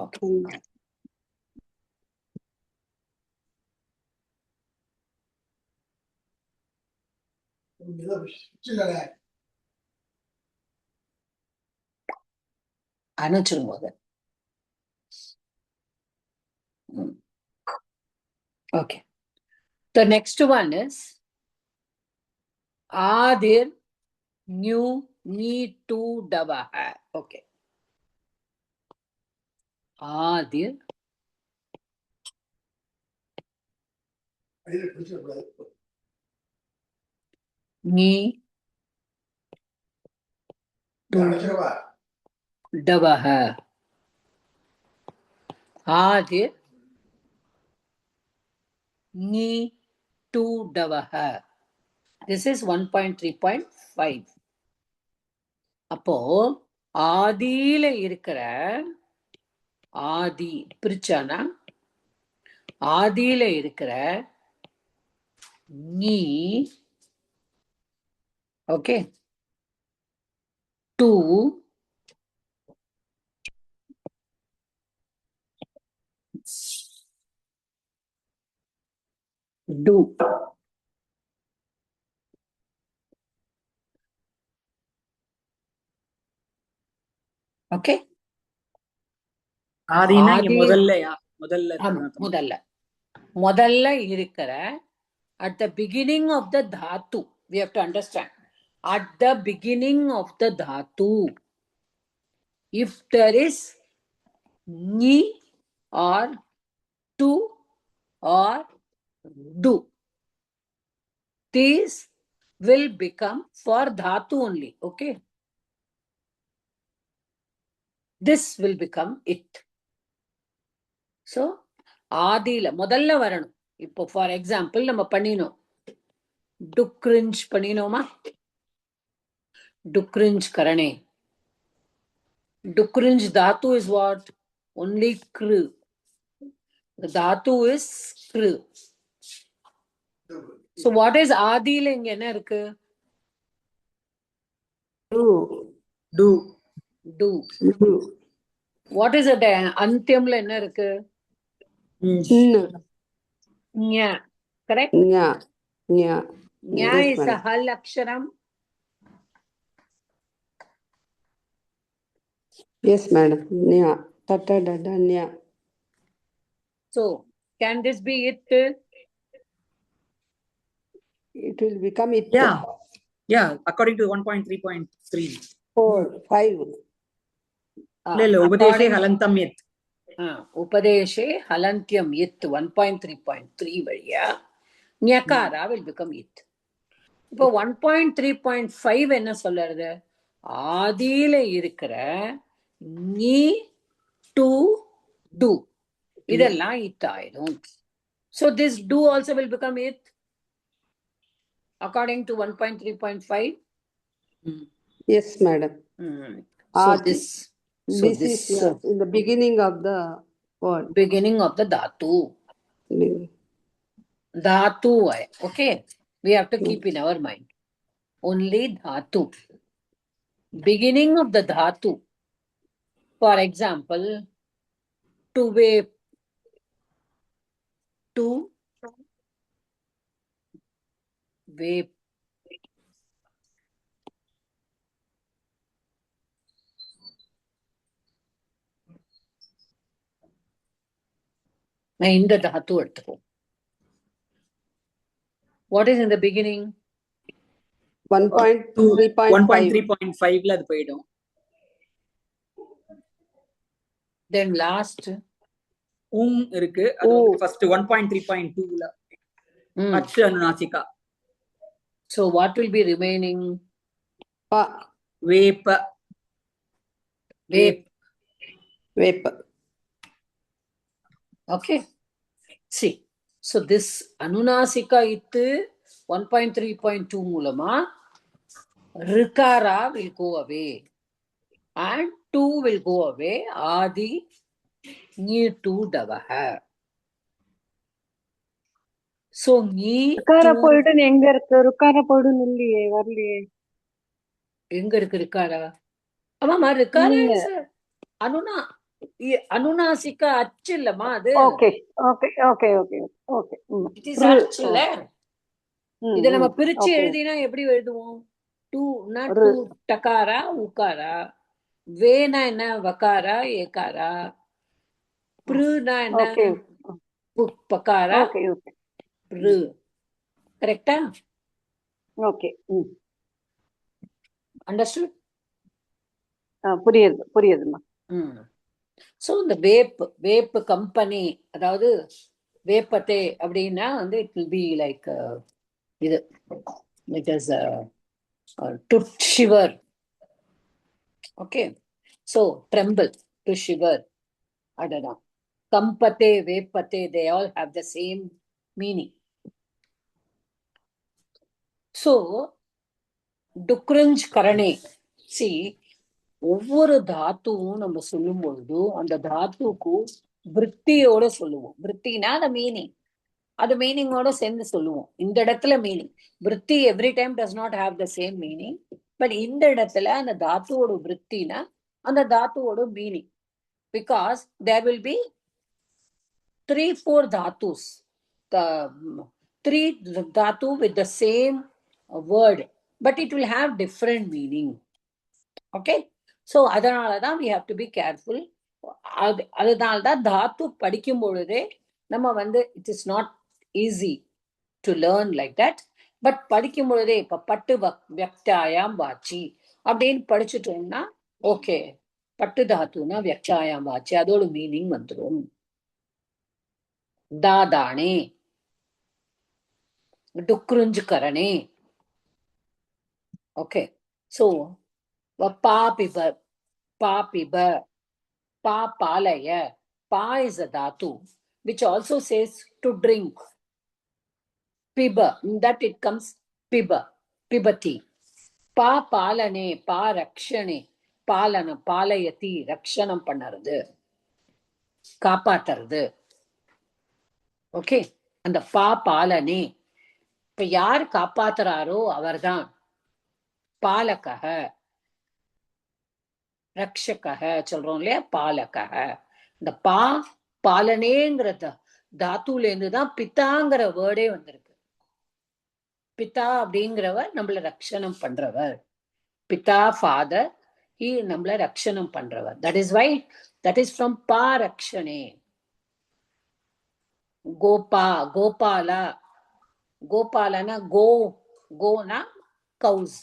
Okay. அனுச்சிருங்க. Okay. The next one is Adir New Need to Davaha. Okay. Adir Ni Davaha. Adir Ni to Davaha. This is 1.3.5. அப்போ ஆதியில இருக்கிற ஆதி பிரிச்சானா ஆதியில இருக்கிற நீ okay to do. Okay. ஆதினா ஆதி முதல்ல முதல்ல இருக்கிற at the beginning of the dhatu. We have to understand. At the beginning of the dhatu, if there is ni or tu or do, these will become for dhatu only. Okay. This will become it. So ஆதியில முதல்ல வரணும். இப்போ for example நம்ம பண்ணினோம், டுக்ரிஞ்ச் பண்ணினோமா, டுக்ரிஞ்ச் கரணே. டுக்ரிஞ்ச் தாத்து is what? Only கிரு. தாத்து is கிரு. So what is ஆதியில இங்க என்ன இருக்கு? do. What is it? அந்தியம்ல என்ன இருக்கு? ஞா. Correct? ஞா is a hal aksharam. Yes, madam. Nya. Tata dada nya. So can this be it? It will become it. Yeah, according to 1.3.3. 4, 5. இல்ல உபதேசே ஹலந்தம் இத். Upadeshe halantyam it 1.3.3 வழியா ஞகாரா will become it. இப்போ 1.3.5 என்ன சொல்லுறது? ஆதியில இருக்கிற நீ டு டு இதெல்லாம் it ஆயிடும். So this do also will become it according to 1.3.5. Yes, madam. So Adi. This is in the beginning of the word. beginning of the dhatu. Dhatu, okay? We have to keep in our mind. Only dhatu. Beginning of the dhatu. For example, to vape, to vape. இந்த தாத்து எடுத்துக்கோ. What is in the beginning? 1.3.5 ல அது போயிடும். Then last இருக்கு. அது வந்து first 1.3.2 ல அச்சு அனுநாசிகா. So what will be remaining? Vape. Vape. Vape. Okay. See. So this anunasika ittu 1.3.2 மூலமா rikara will go away and 2 will go away. Adi நீ to davaha. So நீ ருக்கார போயிடுன்னு எங்க இருக்கு? ருக்கார போயிடுன்னு இல்லையே, வரலையே. எங்க இருக்கு ரிக்காரா? ஆமாமா, ரிக்காரா இஸ் அனுநாசிகா அச்சு இல்லமா அது. Okay okay okay okay okay. It is அச்சு இல்ல. இத நம்ம பிரிச்சு எழுதினா எப்படி எழுதுவோம்? டூ நா டூ டகாரா உகாரா, வேனா என்ன வகாரா ஏகாரா, ப்ருனா என்ன பகாரா ப்ரு. கரெக்டா? ஓகே. அண்டர்ஸ்டுட்? புரியுதுமா. ஸோ இந்த வேப் கம்பெனி, அதாவது வேப்பத்தே அப்படின்னா வந்து இட் வில் பி லைக் இது it is to shiver. Okay. So tremble, to shiver. அதுதான் கம்பத்தே வேப்பத்தே, they all have the same meaning. So டுக்ரஞ்ச் கரணே. சி, ஒவ்வொரு தாத்துவும் நம்ம சொல்லும் பொழுது அந்த தாத்துக்கு விற்த்தியோட சொல்லுவோம். விற்த்தினா அந்த மீனிங், அது மீனிங்கோட சேர்ந்து சொல்லுவோம். இந்த இடத்துல மீனிங் விற்த்தி every time does not have the same meaning. But இந்த இடத்துல அந்த தாத்துவோட விற்த்தினா அந்த தாத்துவோட meaning. Because there will be 3-4 தாத்துஸ், 3 dhatu with the same word, but it will have different meaning. Okay. So அதனாலதான் we have to be careful. அதனால்தான் தாத்து படிக்கும் பொழுதே நம்ம வந்து it is not easy to learn like that. But படிக்கும் பொழுதே இப்ப பட்டு வியக்தாயாம் வாச்சி அப்படின்னு படிச்சுட்டோம்னா ஓகே, பட்டு தாத்துனா வியக்தாயாம் வாச்சி, அதோட மீனிங் வந்துடும். தாதானே, டுக்ருஞ்சு கரணே. ஓகே. ஸோ பாபிப, பாபிப, pa palaya. Pa is a dhatu which also says to drink. Piba, in that it comes piba, pibati. Pa palane, pa rakshane. Palana, palayati, rakshanam பண்ணறது, காப்பாத்துறது. ஓகே. அந்த பா பாலனே, இப்ப யார் காப்பாத்துறாரோ அவர்தான் பாலகக, ரக்ஷகக சொல்றோம் இல்லையா, பாலகக. இந்த பா பாலனேங்கிற தாத்துல இருந்துதான் பித்தாங்கிற வேர்டே வந்திருக்கு. பிதா அப்படிங்கிறவர் நம்மள ரக்ஷணம் பண்றவர். பிதா, ஃபாதர், ஹி நம்மள ரக்ஷணம் பண்றவர். That is why that is from பா ரக்ஷனே. கோபா, கோபாலா, கோபாலனா கோனா கவுஸ்,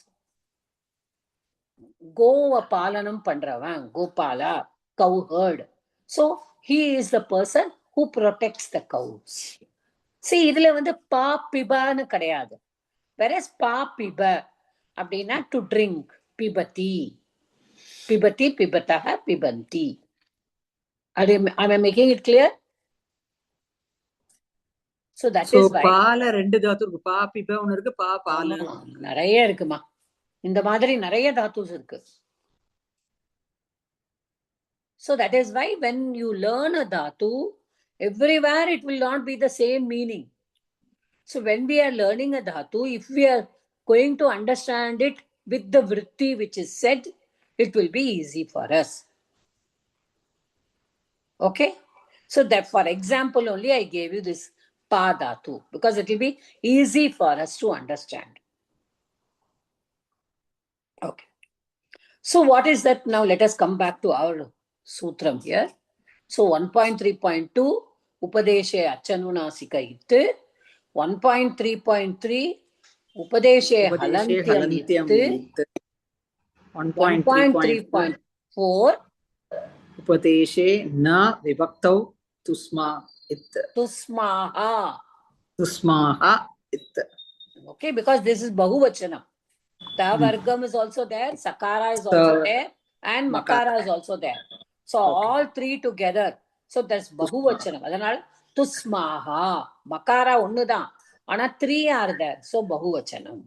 கோவ பாலனம் பண்றவன் கோபாலா, கவு hurt. So he is the person who protects the cows. See, இதுல வந்து பா பிபான்னு கிடையாது. Whereas பா பிப அப்படின்னா to drink, பிபதி, பிபதி, பிபதஹ, பிபந்தி. Am I making it clear? So that So is why பால ரெண்டு தாத்து இருக்கு. பா பிப ஒன்னு இருக்கு, பா பாலு. நிறைய இருக்குமா, இந்த மாதிரி நிறைய தாத்துஸ் இருக்கு. So that is why when you learn a dhatu, everywhere it will not be the same meaning. So when we are learning a dhatu, if we are going to understand it with the vritti which is said, it will be easy for us. Okay? So that for example only I gave you this pa dhatu, because it will be easy for us to understand. Okay. So what is that? Now let us come back to our sutram here. So 1.3.2 Upadeshe Achanunasika Itte. 1.3.3 Upadeshe Halantyam Itte. 1.3.4 Upadeshe na vibhaktau tusma it. Tusmaha. Tusmaha it. Okay, because this is Bahuvachanam. Ta Vargam is also there, Sakara is also there, and Makara is also there. So all three together. So that's Bahuvachanam. Adanal Tusmaha. Makara onnudan. Ana three are there. So Bahuvachanam.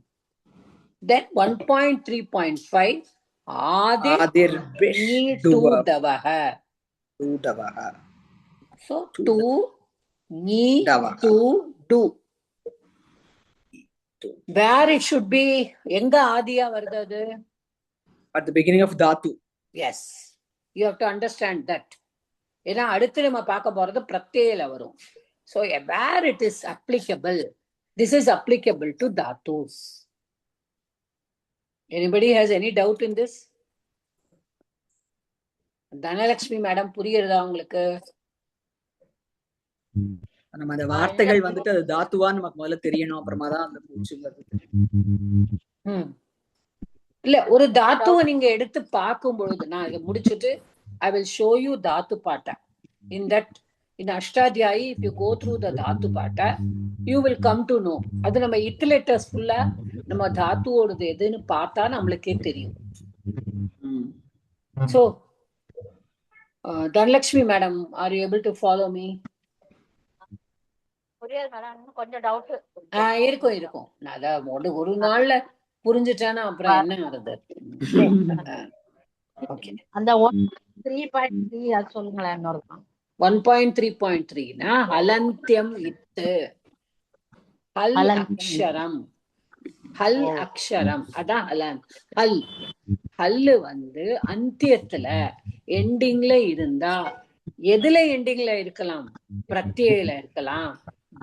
Then 1.3.5 Adir Ni Tu Davaha. Tu davaha. So tu ni tu do. Where it should be, enga adiya varudadu? At the beginning of dhatu. Yes, you have to understand that. ஏன்னா அடுத்து நம்ம பார்க்க போறது பிரத்யேல வரும். So where it is applicable, this is applicable to dhatus. Anybody has any doubt in this? Dhanalakshmi madam, புரியுறதா உங்களுக்கு? நம்ம அந்த வார்த்தைகள் வந்துட்டு அது தாத்துவான்னு நமக்கு முதல்ல தெரியணும், அப்புறமா தான் அந்த மூச்சு வருது. இல்ல, ஒரு தாத்துவை நீங்க எடுத்து பார்க்கும் பொழுது, நான் இதை முடிச்சுட்டு I will show you dhatu pata. In that, in Ashtadhyayi, if you go through the dhatu pata, you will come to know. அது நம்ம இத்திலேட்டர்ஸ் ஃபுல்லா நம்ம தாத்துவோடது எதுன்னு பார்த்தா நம்மளுக்கே தெரியும். So, Dhanalakshmi madam, are you able to follow me? கொஞ்சம் doubt இருக்கும். நான் அதான் ஒரு நாள்ல புரிஞ்சுட்டேன்னா அப்புறம் என்ன ஆகுது? ஓகே, அந்த 3.3 அது சொல்லுங்களேன். இன்னொரு 1.3.3 னா ஹலந்தியம் இத்து. ஹல் அக்ஷரம். ஹல் அக்ஷரம் அதான் ஹலன். ஹல் ஹல்லு வந்து அந்தியத்துல எண்டிங்ல இருந்தா, எதுல எண்டிங்ல இருக்கலாம்? பிரத்யேல இருக்கலாம்,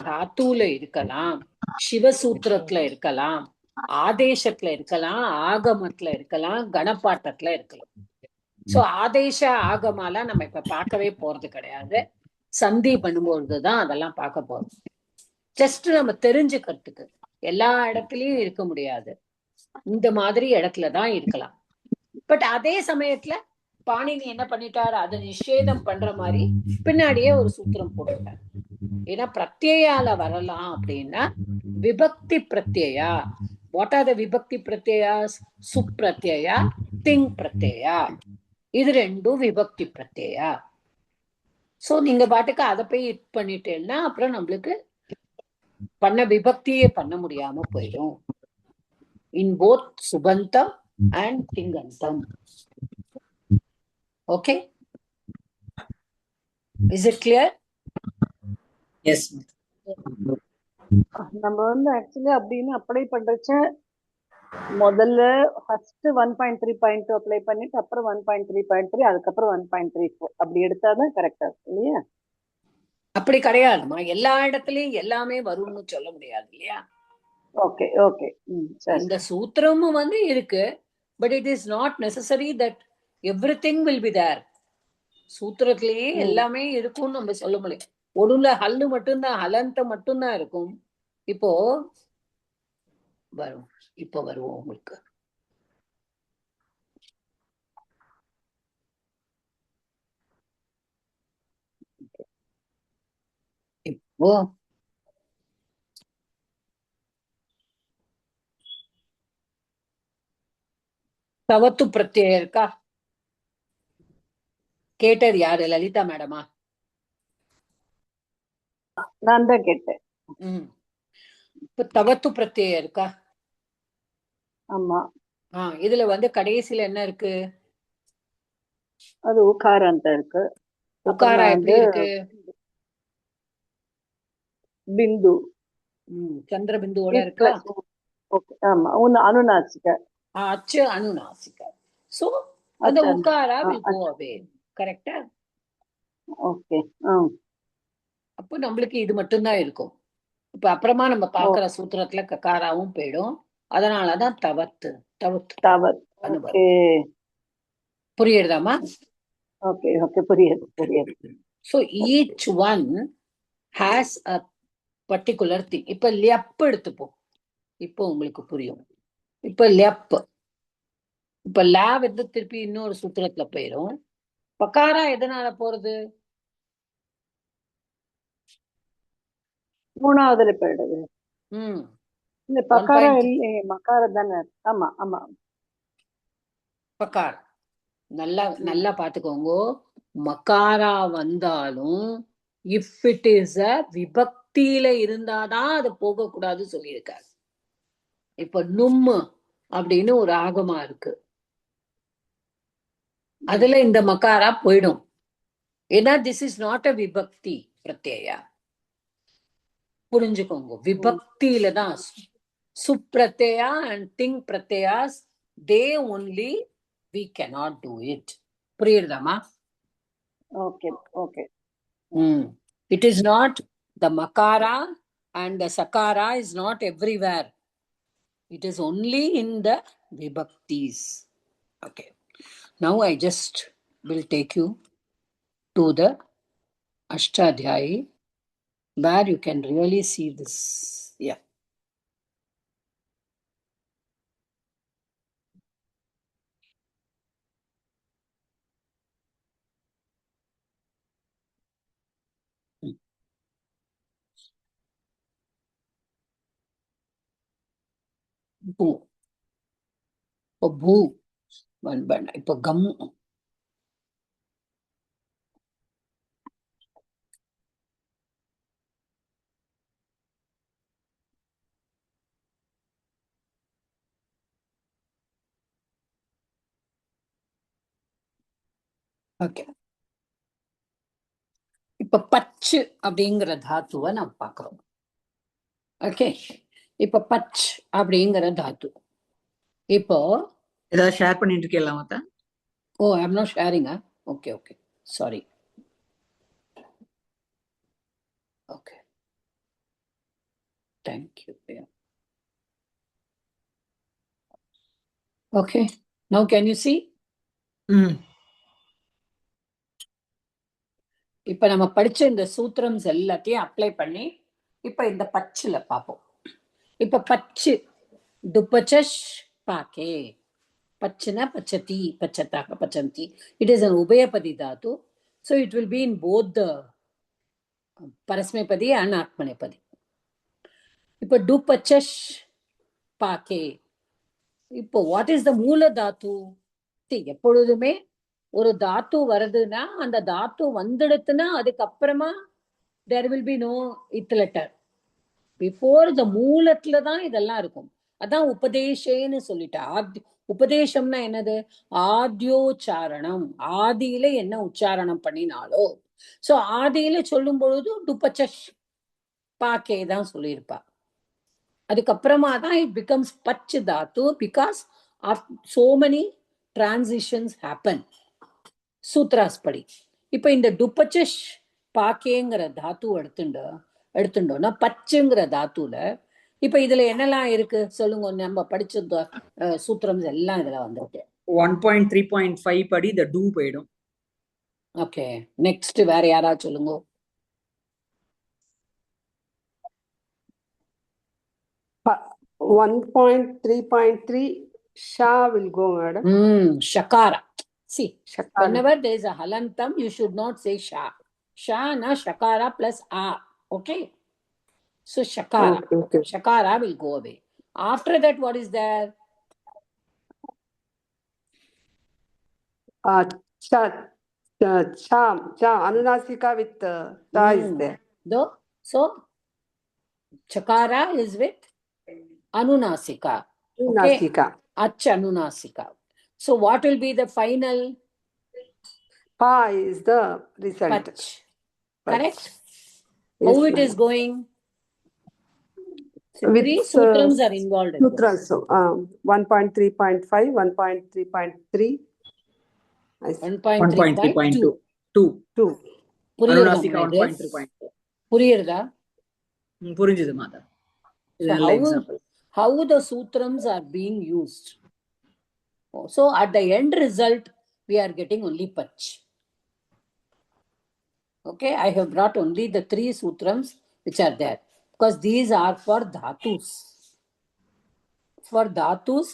தாத்துல இருக்கலாம், சிவசூத்திரத்துல இருக்கலாம், ஆதேசத்துல இருக்கலாம், ஆகமத்துல இருக்கலாம், கணப்பாட்டத்துல இருக்கலாம். சோ ஆதேச ஆகமாலாம் நம்ம இப்ப பார்க்கவே போறது கிடையாது. சந்தி பண்ணும்பொழுதுதான் அதெல்லாம் பார்க்க போறோம். ஜஸ்ட் நம்ம தெரிஞ்சுக்கிறதுக்கு. எல்லா இடத்துலயும் இருக்க முடியாது, இந்த மாதிரி இடத்துலதான் இருக்கலாம். பட் அதே சமயத்துல பாணினி என்ன பண்ணிட்டாரு, அதை நிஷேதம் பண்ற மாதிரி பின்னாடியே ஒரு சூத்திரம் போட்டுட்டார். ஏன்னா பிரத்யால வரலாம் அப்படின்னா விபக்தி பிரத்யா. வாட் ஆர் த விபக்தி பிரத்யாஸ்? சுப்ரத்யா, திங் பிரத்யா. இது ரெண்டும் விபக்தி பிரத்யா. சோ நீங்க பாட்டுக்கு அதை போய் இது பண்ணிட்டேன்னா அப்புறம் நம்மளுக்கு பண்ண விபக்தியே பண்ண முடியாம போயிடும். இன் போத் சுபந்தம் அண்ட் திங்கந்தம். Okay, is it clear? Yes. நம்ம வந்து ஆக்சுவலி அப்படின்னு அப்ளை பண்றச்ச முதல்ல ஃபர்ஸ்ட் 1.3.2 அப்ளை பண்ணிட்டு அப்புறம் 1.3.3 அதுக்கப்புறம் 1.34 அப்படி எடுத்தாதான் கரெக்டா இருக்கும் இல்லையா? அப்படி கிடையாதுமா, எல்லா இடத்துலயும் எல்லாமே வரும்னு சொல்ல முடியாது இல்லையா? Okay okay. இந்த சூத்திரமும் வந்து இருக்கு, but it is not necessary that everything will be there. சூத்திரத்திலேயே எல்லாமே இருக்கும்னு நம்ம சொல்ல முடியும். ஒருல ஹல்லு மட்டும்தான், ஹலந்த மட்டும்தான் இருக்கும். இப்போ வரும், இப்போ வருவோம் உங்களுக்கு. ஓ, தவத்து பிரத்யயம் இருக்கா? கேட்டது யாரு? லலிதா மேடமா? நான் தான் கேட்டேன். இப்ப தவத்து பிரத்யயம் இருக்கா? ஆமா, இதுல வந்து கடைசியில என்ன இருக்கு? அது உக்காராந்த இருக்கு. உக்காரா எப்படி இருக்கு? பிந்து சந்திர பிந்துவோட இருக்கா? ஓகே, ஆமா, ஒன்னு அனுநாசிக்க. அச்சு அனுநாசிக்க. சோ அந்த உக்காரா will go away. கரெக்டா? ஓகே. அப்போ நம்மளுக்கு இது மட்டும்தான் இருக்கும். இப்ப அப்புறமா நம்ம பாக்குற சூத்திரத்துல ககாராவும் போயிடும். அதனாலதான் தவத்து தவத்து தவத். ஓகே, புரியுதாமா? ஓகே, ஓகே, புரியுது, புரியுது. So each one has a particular thing. இப்ப லெப் எடுத்துப்போம். இப்போ உங்களுக்கு புரியும். இப்ப லெப், இப்ப லா வந்து திருப்பி இன்னொரு சூத்திரத்துல போயிடும். பக்காரா எதனால போறது? மூணாவதுல போயிடுது. இந்த பக்காரா இல்லையே, மக்கார தானே. ஆமா, ஆமா, பக்கார். நல்லா நல்லா பாத்துக்கோங்க. மக்காரா வந்தாலும் இஃப் இட் இஸ் அ விபக்தியில இருந்தாதான் அது போகக்கூடாது சொல்லியிருக்காரு. இப்ப நும்மு அப்படின்னு ஒரு ஆகமா இருக்கு, அதுல இந்த மக்காரா போயிடும். ஏன்னா திஸ் இஸ் நாட் அ விபக்தி பிரத்யா. புரிஞ்சுக்கோங்க, விபக்தியில தான் சுப்ரத்யா அண்ட் திங் பிரத்யாஸ் they only we cannot do it. புரியுதாமா? Okay, okay. It is not the makara and the sakara is not everywhere. It is only in the vibhaktis. Okay. Now I just will take you to the Ashtadhyayi where you can really see this. Yeah. Bhu. Oh, bhu. இப்போ come. Okay, இப்ப பச்சு அப்படிங்கிற தாத்துவை நாம் பார்க்கிறோம். Okay, இப்ப பச் அப்படிங்கிற தாத்து. இப்போ ஏதாவது ஷேர் பண்ணிட்டு இருக்கேன். Oh, I am not sharing. Okay, okay, sorry. Okay, thank you. Okay, now can you see? இப்ப நம்ம படிச்ச இந்த சூத்திரம்ஸ் எல்லாத்தையும் அப்ளை பண்ணி இப்ப இந்த பச்சுல பார்ப்போம். இப்ப பச்சு துப்பச்சஷ் பாக்கே, பச்சுனா பச்சதி, பச்சதாக, பச்சந்தி. It is an ubhayapadi dhatu, so it will be in both the parasmepadi and atmanepadi. இப்ப duppachsh பாக்கே, இப்போ வாட் இஸ் த மூல தாத்து? எப்பொழுதுமே ஒரு தாத்து வருதுன்னா அந்த தாத்து வந்துடுத்துனா அதுக்கப்புறமா there will be no it letter. Before the மூலத்துல தான் இதெல்லாம் இருக்கும். அதான் உபதேசேன்னு சொல்லிட்டா. உபதேசம்னா என்னது? ஆத்யோச்சாரணம். ஆதியில என்ன உச்சாரணம் பண்ணினாலோ, சோ ஆதியில சொல்லும் பொழுது டுப்பச்சஷ் பாக்கே தான் சொல்லியிருப்பா. அதுக்கப்புறமா தான் it becomes பச் தாத்து because of so many transitions happen. Shudras படி. இப்ப இந்த டுப்பச்சஷ் பாக்கேங்கிற தாத்து எடுத்துட்டோம்னா பச்சுங்கிற தாத்துல இப்ப இதுல என்னெல்லாம் இருக்கு சொல்லுங்க. நம்ம படிச்ச சூத்திரம் எல்லாம் இதுல வந்துருக்கு. 1.3.5 படி இந்த டூ போயிடும். ஓகே, நெக்ஸ்ட் வேற யாராவது சொல்லுங்க. Pa 1.3.3 Sha will go, madam. Shakara. See, Shakara. whenever there is a halantam, you should not say sha. Sha na shakara plus a. Okay. So shakara. Okay, okay. Shakara will go away. After that, what is there? Cha, cha, Anunasika with cha is there. So chakara is with anunasika. Okay. Anunasika. Ach anunasika. So what will be the final? Pa is the result. Pach. Correct? Yes, How it ma'am. is going? So With 3 sutrams are involved in this. sutras, 1.3.5, 1.3.3. 1.3.2. 2. Anunasika 1.3.2. புரியுறதா? புரிஞ்சுது மாதா. இது So நல்ல example. how the sutrams are being used. So at the end result, we are getting only pach. Okay, I have brought only the 3 sutrams which are there because these are for dhatus. For dhatus,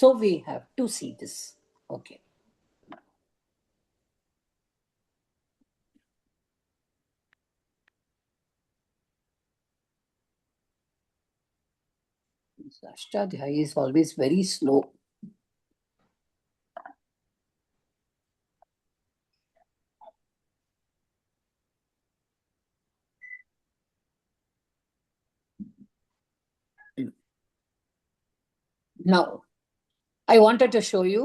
so we have to see this. Okay. So Ashtadhyayi is always very slow. Now, I wanted to show you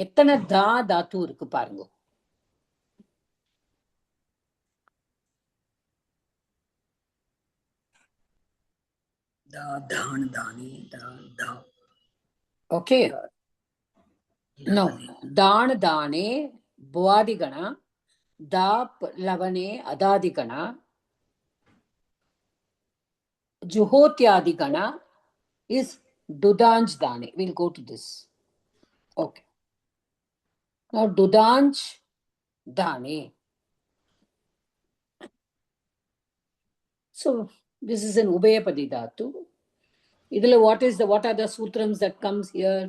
எத்தனை தாத்து இருக்கு பாருங்க. Okay. No. Dan dane bhuvadigana, dap lavane adadigana, juhotyadigana is dudanj dane. We'll go to this. Okay. Now dudanj dane. So this is an ubhayapadi dhatu. Idhula what are the sutrams that comes here?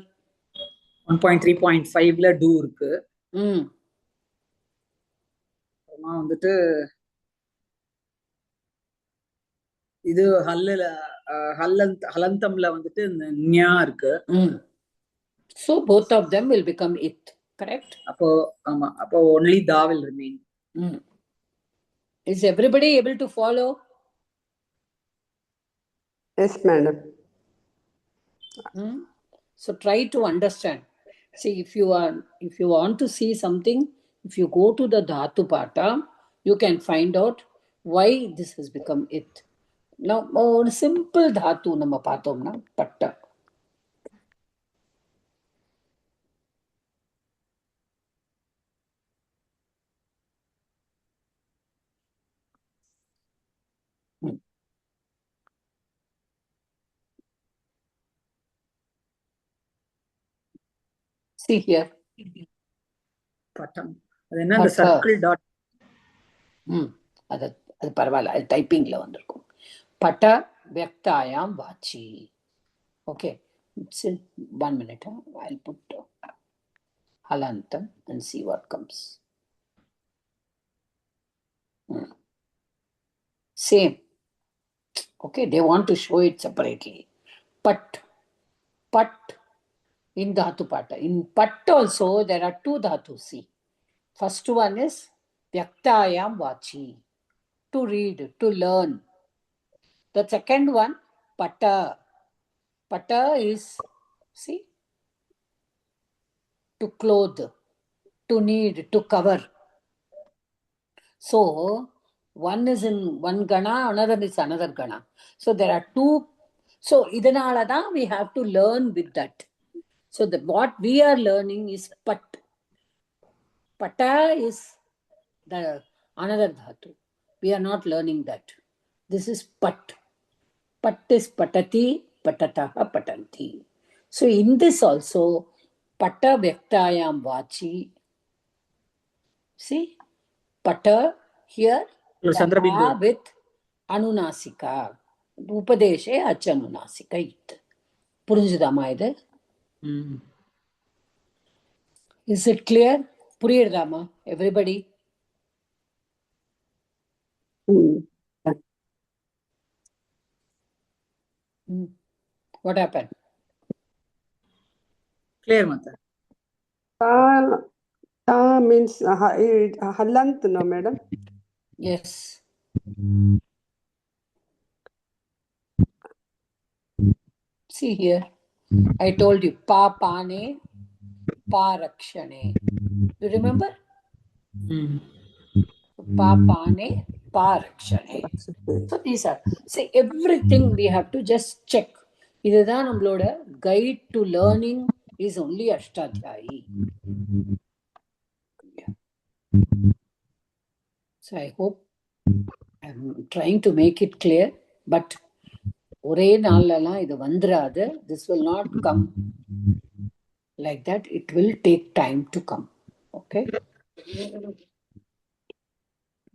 1.3.5ல do இருக்கு. அப்புறமா வந்துட்டு இது ஹலந்தம்ல வந்துட்டு ஞா இருக்கு. So both of them will become it, correct? அப்போ ஆமா, அப்போ only da will remain. Is everybody able to follow? Yes, madam. So try to understand. See, if you want to see something, if you go to the dhatu pata, you can find out why this has become it. Now, a simple dhatu nama paathomna patta. See here. பட்டம். அது என்ன அந்த circle dot. அது பரவாயில்ல, அது டைப்பிங்ல வந்திருக்கும். பட்ட வியக்தாயாம் வாச்சி. Okay. 1 minute. I'll put halantam and see what comes. Same. Okay, they want to show it separately. Pat in dhatu pata. In pat also there are 2 dhatus. See, first one is vyaktayam vachi, to read, to learn. The second one pata. Pata is, see, to clothe, to need, to cover. So one is in one gana, another is another gana. So there are 2. So idanalada we have to learn with that. So what we are learning is pat. Pata is the another dhatu. We are not learning that. This is pat. Pat is patati, patataha, patanti. So in this also, pata vyaktayam vachi. See, pata here, with anunasika. Upadeshe achanunasika it. புரிஞ்சுதாமா இது? Is it clear? புரியுதாமா everybody? What happened? Clear, Mata. Ta means halant, no, madam? Yes. See here. I told you, pa pane, pa rakshane. You remember? Pa pane, pa rakshane. So these are, see, everything we have to just check. இதுதான் நம்மளோட guide to learning is only Ashtadhyayi. Yeah. So I hope I'm trying to make it clear, but ஒரே நாள்லாம் இது வந்துராது. This will not come like that. It will take time to come. Okay?